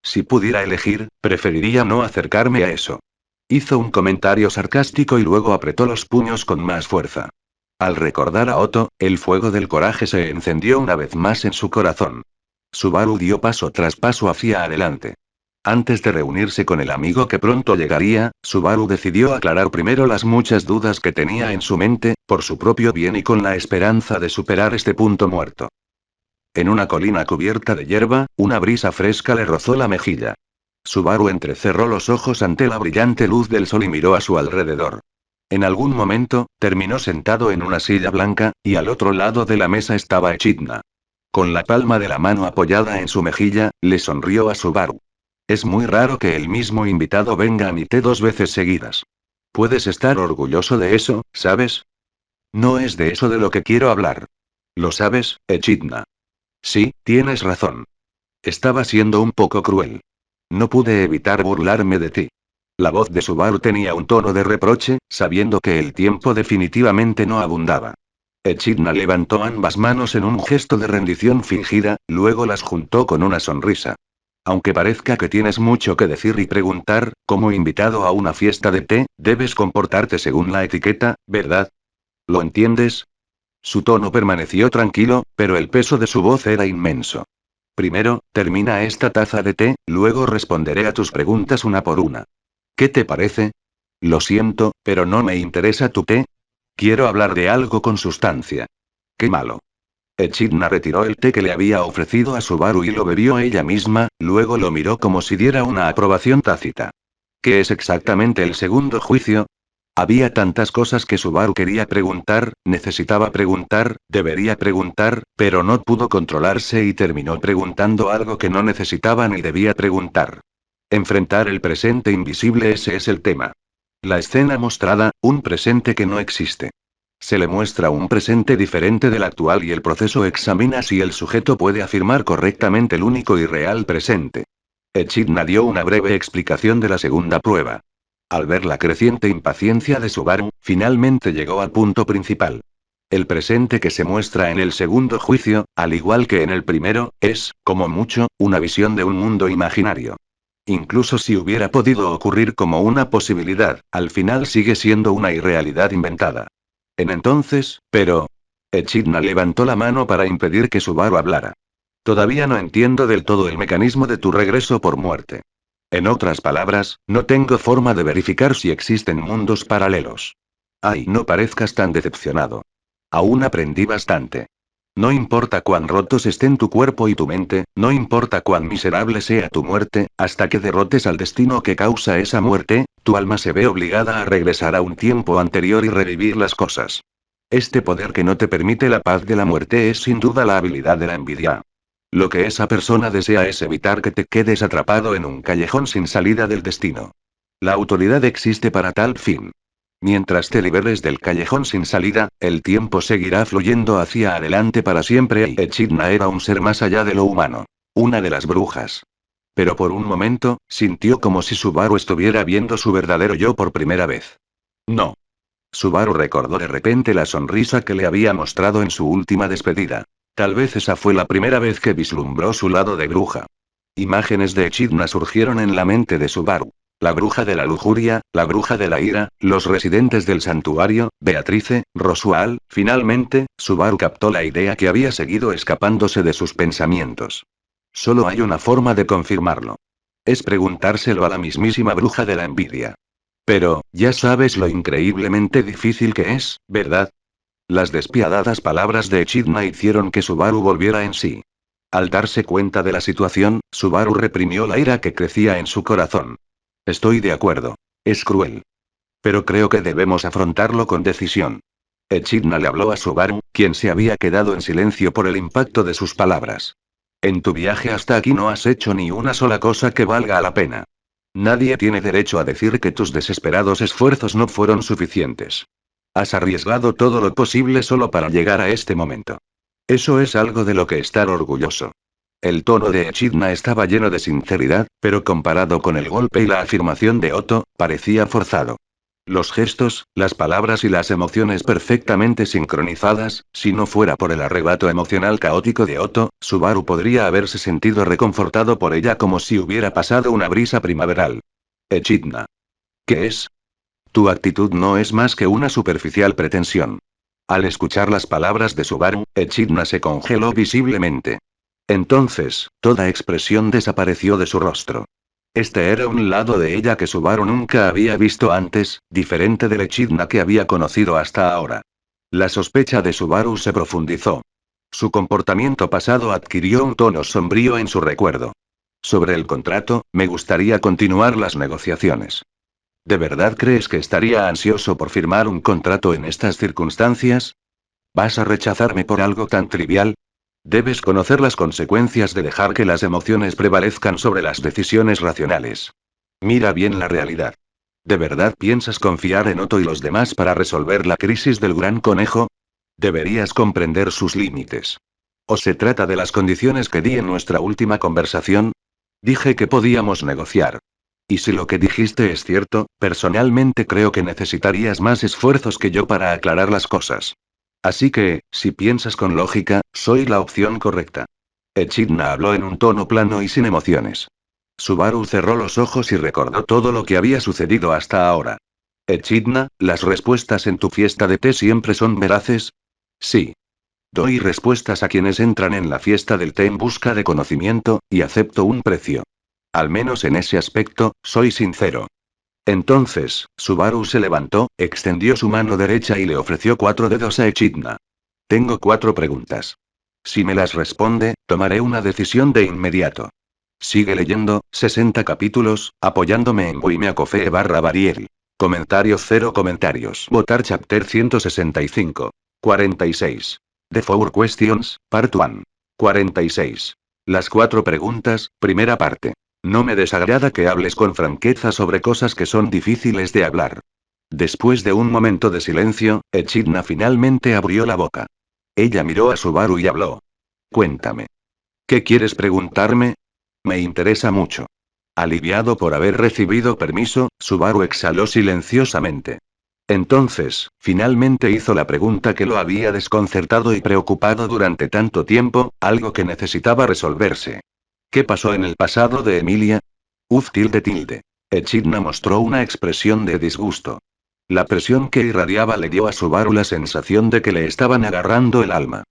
Si pudiera elegir, preferiría no acercarme a eso. Hizo un comentario sarcástico y luego apretó los puños con más fuerza. Al recordar a Otto, el fuego del coraje se encendió una vez más en su corazón. Subaru dio paso tras paso hacia adelante. Antes de reunirse con el amigo que pronto llegaría, Subaru decidió aclarar primero las muchas dudas que tenía en su mente, por su propio bien y con la esperanza de superar este punto muerto. En una colina cubierta de hierba, una brisa fresca le rozó la mejilla. Subaru entrecerró los ojos ante la brillante luz del sol y miró a su alrededor. En algún momento, terminó sentado en una silla blanca, y al otro lado de la mesa estaba Echidna. Con la palma de la mano apoyada en su mejilla, le sonrió a Subaru. Es muy raro que el mismo invitado venga a mi té 2 veces seguidas. Puedes estar orgulloso de eso, ¿sabes? No es de eso de lo que quiero hablar. ¿Lo sabes, Echidna? Sí, tienes razón. Estaba siendo un poco cruel. No pude evitar burlarme de ti. La voz de Subaru tenía un tono de reproche, sabiendo que el tiempo definitivamente no abundaba. Echidna levantó ambas manos en un gesto de rendición fingida, luego las juntó con una sonrisa. Aunque parezca que tienes mucho que decir y preguntar, como invitado a una fiesta de té, debes comportarte según la etiqueta, ¿verdad? ¿Lo entiendes? Su tono permaneció tranquilo, pero el peso de su voz era inmenso. Primero, termina esta taza de té, luego responderé a tus preguntas una por una. ¿Qué te parece? Lo siento, pero no me interesa tu té. Quiero hablar de algo con sustancia. Qué malo. Echidna retiró el té que le había ofrecido a Subaru y lo bebió ella misma, luego lo miró como si diera una aprobación tácita. ¿Qué es exactamente el segundo juicio? Había tantas cosas que Subaru quería preguntar, necesitaba preguntar, debería preguntar, pero no pudo controlarse y terminó preguntando algo que no necesitaba ni debía preguntar. Enfrentar el presente invisible, ese es el tema. La escena mostrada, un presente que no existe. Se le muestra un presente diferente del actual y el proceso examina si el sujeto puede afirmar correctamente el único y real presente. Echidna dio una breve explicación de la segunda prueba. Al ver la creciente impaciencia de Subaru, finalmente llegó al punto principal. El presente que se muestra en el segundo juicio, al igual que en el primero, es, como mucho, una visión de un mundo imaginario. Incluso si hubiera podido ocurrir como una posibilidad, al final sigue siendo una irrealidad inventada. Pero... Echidna levantó la mano para impedir que Subaru hablara. Todavía no entiendo del todo el mecanismo de tu regreso por muerte. En otras palabras, no tengo forma de verificar si existen mundos paralelos. Ay, no parezcas tan decepcionado. Aún aprendí bastante. No importa cuán rotos estén tu cuerpo y tu mente, no importa cuán miserable sea tu muerte, hasta que derrotes al destino que causa esa muerte, tu alma se ve obligada a regresar a un tiempo anterior y revivir las cosas. Este poder que no te permite la paz de la muerte es sin duda la habilidad de la envidia. Lo que esa persona desea es evitar que te quedes atrapado en un callejón sin salida del destino. La autoridad existe para tal fin. Mientras te liberes del callejón sin salida, el tiempo seguirá fluyendo hacia adelante para siempre y Echidna era un ser más allá de lo humano. Una de las brujas. Pero por un momento, sintió como si Subaru estuviera viendo su verdadero yo por primera vez. No. Subaru recordó de repente la sonrisa que le había mostrado en su última despedida. Tal vez esa fue la primera vez que vislumbró su lado de bruja. Imágenes de Echidna surgieron en la mente de Subaru. La bruja de la lujuria, la bruja de la ira, los residentes del santuario, Beatrice, Rosual. Finalmente, Subaru captó la idea que había seguido escapándose de sus pensamientos. Solo hay una forma de confirmarlo. Es preguntárselo a la mismísima bruja de la envidia. Pero, ya sabes lo increíblemente difícil que es, ¿verdad? Las despiadadas palabras de Echidna hicieron que Subaru volviera en sí. Al darse cuenta de la situación, Subaru reprimió la ira que crecía en su corazón. Estoy de acuerdo. Es cruel. Pero creo que debemos afrontarlo con decisión. Echidna le habló a Subaru, quien se había quedado en silencio por el impacto de sus palabras. En tu viaje hasta aquí no has hecho ni una sola cosa que valga la pena. Nadie tiene derecho a decir que tus desesperados esfuerzos no fueron suficientes. Has arriesgado todo lo posible solo para llegar a este momento. Eso es algo de lo que estar orgulloso. El tono de Echidna estaba lleno de sinceridad, pero comparado con el golpe y la afirmación de Otto, parecía forzado. Los gestos, las palabras y las emociones perfectamente sincronizadas, si no fuera por el arrebato emocional caótico de Otto, Subaru podría haberse sentido reconfortado por ella como si hubiera pasado una brisa primaveral. Echidna. ¿Qué es? Tu actitud no es más que una superficial pretensión. Al escuchar las palabras de Subaru, Echidna se congeló visiblemente. Entonces, toda expresión desapareció de su rostro. Este era un lado de ella que Subaru nunca había visto antes, diferente del Echidna que había conocido hasta ahora. La sospecha de Subaru se profundizó. Su comportamiento pasado adquirió un tono sombrío en su recuerdo. Sobre el contrato, me gustaría continuar las negociaciones. ¿De verdad crees que estaría ansioso por firmar un contrato en estas circunstancias? ¿Vas a rechazarme por algo tan trivial? Debes conocer las consecuencias de dejar que las emociones prevalezcan sobre las decisiones racionales. Mira bien la realidad. ¿De verdad piensas confiar en Otto y los demás para resolver la crisis del Gran Conejo? Deberías comprender sus límites. ¿O se trata de las condiciones que di en nuestra última conversación? Dije que podíamos negociar. Y si lo que dijiste es cierto, personalmente creo que necesitarías más esfuerzos que yo para aclarar las cosas. Así que, si piensas con lógica, soy la opción correcta. Echidna habló en un tono plano y sin emociones. Subaru cerró los ojos y recordó todo lo que había sucedido hasta ahora. Echidna, ¿las respuestas en tu fiesta de té siempre son veraces? Sí. Doy respuestas a quienes entran en la fiesta del té en busca de conocimiento, y acepto un precio. Al menos en ese aspecto, soy sincero. Entonces, Subaru se levantó, extendió su mano derecha y le ofreció 4 dedos a Echidna. Tengo 4 preguntas. Si me las responde, tomaré una decisión de inmediato. Sigue leyendo, 60 capítulos, apoyándome en Wimeacofe/Bariel. Comentarios 0 comentarios. Votar Chapter 165. 46. The Four Questions, Part 1. 46. Las 4 preguntas, primera parte. No me desagrada que hables con franqueza sobre cosas que son difíciles de hablar. Después de un momento de silencio, Echidna finalmente abrió la boca. Ella miró a Subaru y habló. Cuéntame. ¿Qué quieres preguntarme? Me interesa mucho. Aliviado por haber recibido permiso, Subaru exhaló silenciosamente. Entonces, finalmente hizo la pregunta que lo había desconcertado y preocupado durante tanto tiempo, algo que necesitaba resolverse. ¿Qué pasó en el pasado de Emilia? Uf tilde tilde. Echidna mostró una expresión de disgusto. La presión que irradiaba le dio a Subaru la sensación de que le estaban agarrando el alma.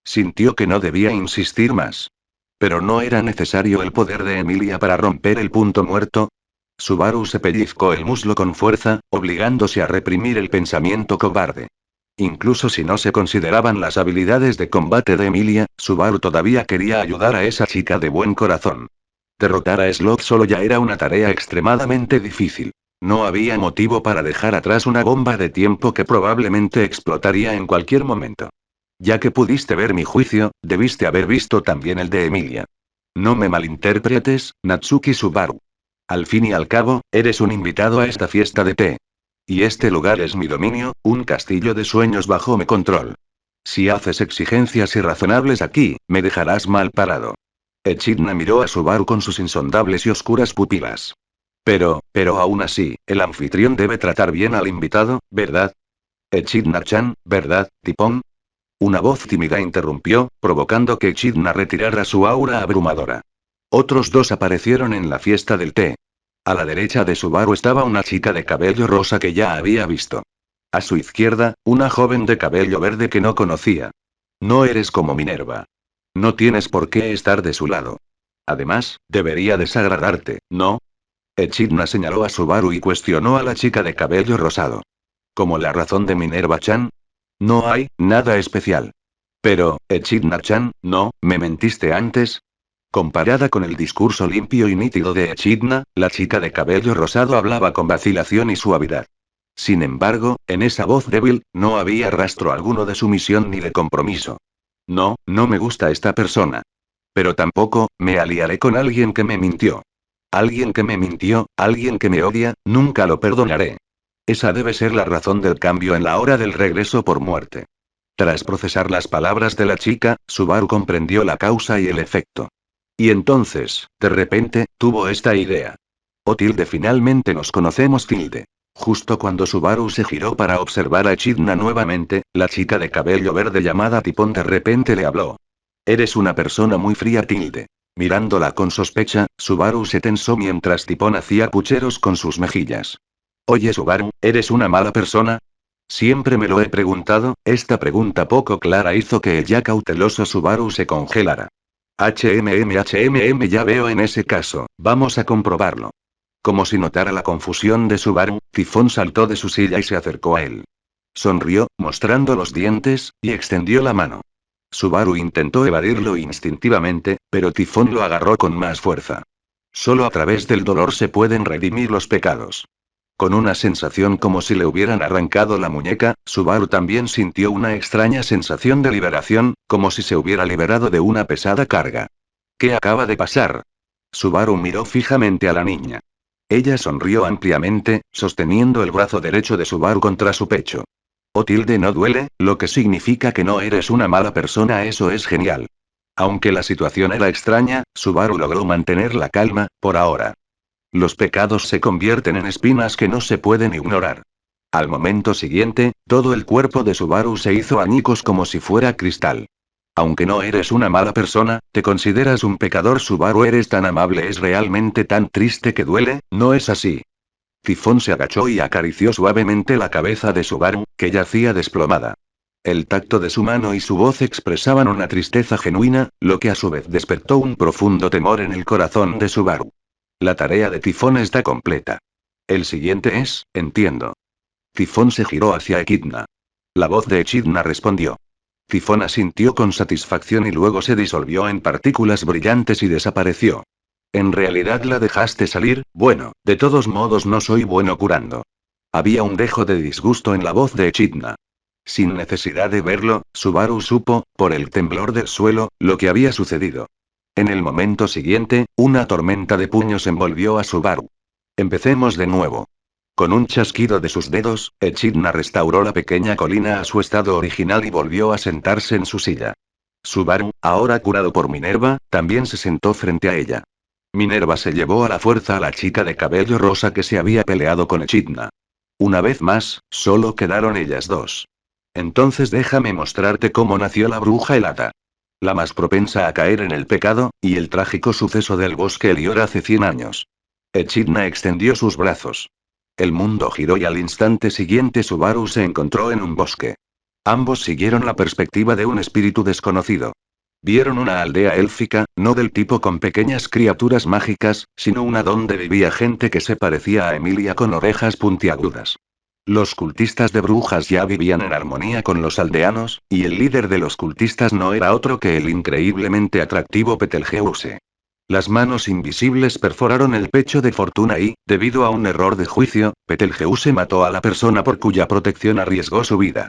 Sintió que no debía insistir más. Pero no era necesario el poder de Emilia para romper el punto muerto. Subaru se pellizcó el muslo con fuerza, obligándose a reprimir el pensamiento cobarde. Incluso si no se consideraban las habilidades de combate de Emilia, Subaru todavía quería ayudar a esa chica de buen corazón. Derrotar a Sloth solo ya era una tarea extremadamente difícil. No había motivo para dejar atrás una bomba de tiempo que probablemente explotaría en cualquier momento. Ya que pudiste ver mi juicio, debiste haber visto también el de Emilia. No me malinterpretes, Natsuki Subaru. Al fin y al cabo, eres un invitado a esta fiesta de té. Y este lugar es mi dominio, un castillo de sueños bajo mi control. Si haces exigencias irrazonables aquí, me dejarás mal parado. Echidna miró a Subaru con sus insondables y oscuras pupilas. Pero aún así, el anfitrión debe tratar bien al invitado, ¿verdad? Echidna-chan, ¿verdad, Tipón? Una voz tímida interrumpió, provocando que Echidna retirara su aura abrumadora. Otros dos aparecieron en la fiesta del té. A la derecha de Subaru estaba una chica de cabello rosa que ya había visto. A su izquierda, una joven de cabello verde que no conocía. No eres como Minerva. No tienes por qué estar de su lado. Además, debería desagradarte, ¿no? Echidna señaló a Subaru y cuestionó a la chica de cabello rosado. ¿Como la razón de Minerva-chan? No hay nada especial. Pero, Echidna-chan, ¿no me mentiste antes? Comparada con el discurso limpio y nítido de Echidna, la chica de cabello rosado hablaba con vacilación y suavidad. Sin embargo, en esa voz débil, no había rastro alguno de sumisión ni de compromiso. No, no me gusta esta persona. Pero tampoco, me aliaré con alguien que me mintió. Alguien que me mintió, alguien que me odia, nunca lo perdonaré. Esa debe ser la razón del cambio en la hora del regreso por muerte. Tras procesar las palabras de la chica, Subaru comprendió la causa y el efecto. Y entonces, de repente, tuvo esta idea. Oh tilde, finalmente nos conocemos tilde. Justo cuando Subaru se giró para observar a Echidna nuevamente, la chica de cabello verde llamada Tipón de repente le habló. Eres una persona muy fría tilde. Mirándola con sospecha, Subaru se tensó mientras Tipón hacía pucheros con sus mejillas. Oye Subaru, ¿eres una mala persona? Siempre me lo he preguntado, esta pregunta poco clara hizo que el ya cauteloso Subaru se congelara. Ya veo en ese caso, vamos a comprobarlo. Como si notara la confusión de Subaru, Tifón saltó de su silla y se acercó a él. Sonrió, mostrando los dientes, y extendió la mano. Subaru intentó evadirlo instintivamente, pero Tifón lo agarró con más fuerza. Solo a través del dolor se pueden redimir los pecados. Con una sensación como si le hubieran arrancado la muñeca, Subaru también sintió una extraña sensación de liberación, como si se hubiera liberado de una pesada carga. ¿Qué acaba de pasar? Subaru miró fijamente a la niña. Ella sonrió ampliamente, sosteniendo el brazo derecho de Subaru contra su pecho. Oh tilde, no duele, lo que significa que no eres una mala persona, eso es genial. Aunque la situación era extraña, Subaru logró mantener la calma, por ahora. Los pecados se convierten en espinas que no se pueden ignorar. Al momento siguiente, todo el cuerpo de Subaru se hizo añicos como si fuera cristal. Aunque no eres una mala persona, te consideras un pecador. Subaru, eres tan amable, es realmente tan triste que duele, ¿no es así? Tifón se agachó y acarició suavemente la cabeza de Subaru, que yacía desplomada. El tacto de su mano y su voz expresaban una tristeza genuina, lo que a su vez despertó un profundo temor en el corazón de Subaru. La tarea de Tifón está completa. El siguiente es, entiendo. Tifón se giró hacia Echidna. La voz de Echidna respondió. Tifón asintió con satisfacción y luego se disolvió en partículas brillantes y desapareció. En realidad la dejaste salir, bueno, de todos modos no soy bueno curando. Había un dejo de disgusto en la voz de Echidna. Sin necesidad de verlo, Subaru supo, por el temblor del suelo, lo que había sucedido. En el momento siguiente, una tormenta de puños envolvió a Subaru. Empecemos de nuevo. Con un chasquido de sus dedos, Echidna restauró la pequeña colina a su estado original y volvió a sentarse en su silla. Subaru, ahora curado por Minerva, también se sentó frente a ella. Minerva se llevó a la fuerza a la chica de cabello rosa que se había peleado con Echidna. Una vez más, solo quedaron ellas dos. Entonces déjame mostrarte cómo nació la bruja helada. La más propensa a caer en el pecado, y el trágico suceso del bosque Elior hace 100 años. Echidna extendió sus brazos. El mundo giró y al instante siguiente Subaru se encontró en un bosque. Ambos siguieron la perspectiva de un espíritu desconocido. Vieron una aldea élfica, no del tipo con pequeñas criaturas mágicas, sino una donde vivía gente que se parecía a Emilia con orejas puntiagudas. Los cultistas de brujas ya vivían en armonía con los aldeanos, y el líder de los cultistas no era otro que el increíblemente atractivo Betelgeuse. Las manos invisibles perforaron el pecho de Fortuna y, debido a un error de juicio, Betelgeuse mató a la persona por cuya protección arriesgó su vida.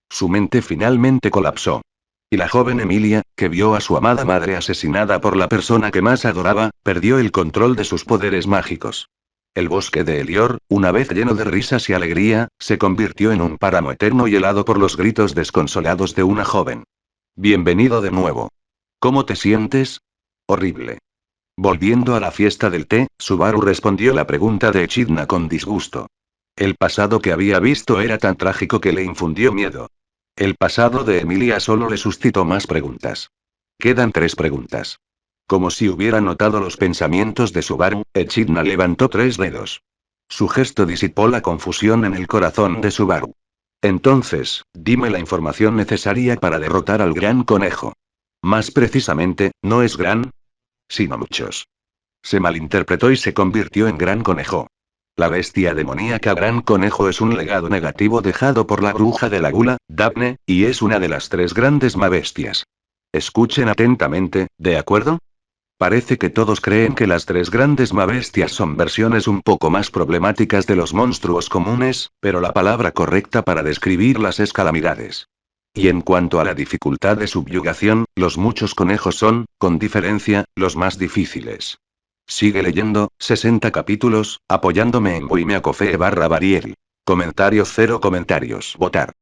Su mente finalmente colapsó. Y la joven Emilia, que vio a su amada madre asesinada por la persona que más adoraba, perdió el control de sus poderes mágicos. El bosque de Elior, una vez lleno de risas y alegría, se convirtió en un páramo eterno y helado por los gritos desconsolados de una joven. Bienvenido de nuevo. ¿Cómo te sientes? Horrible. Volviendo a la fiesta del té, Subaru respondió la pregunta de Echidna con disgusto. El pasado que había visto era tan trágico que le infundió miedo. El pasado de Emilia solo le suscitó más preguntas. Quedan 3 preguntas. Como si hubiera notado los pensamientos de Subaru, Echidna levantó 3 dedos. Su gesto disipó la confusión en el corazón de Subaru. Entonces, dime la información necesaria para derrotar al gran conejo. Más precisamente, ¿no es gran? Sino muchos. Se malinterpretó y se convirtió en gran conejo. La bestia demoníaca Gran Conejo es un legado negativo dejado por la bruja de la gula, Daphne, y es una de las 3 grandes mabestias. Escuchen atentamente, ¿de acuerdo? Parece que todos creen que las 3 grandes mabestias son versiones un poco más problemáticas de los monstruos comunes, pero la palabra correcta para describirlas es calamidades. Y en cuanto a la dificultad de subyugación, los muchos conejos son, con diferencia, los más difíciles. Sigue leyendo, 60 capítulos, apoyándome en Buimeacofe barra Bariel. Comentario 0 comentarios. Votar.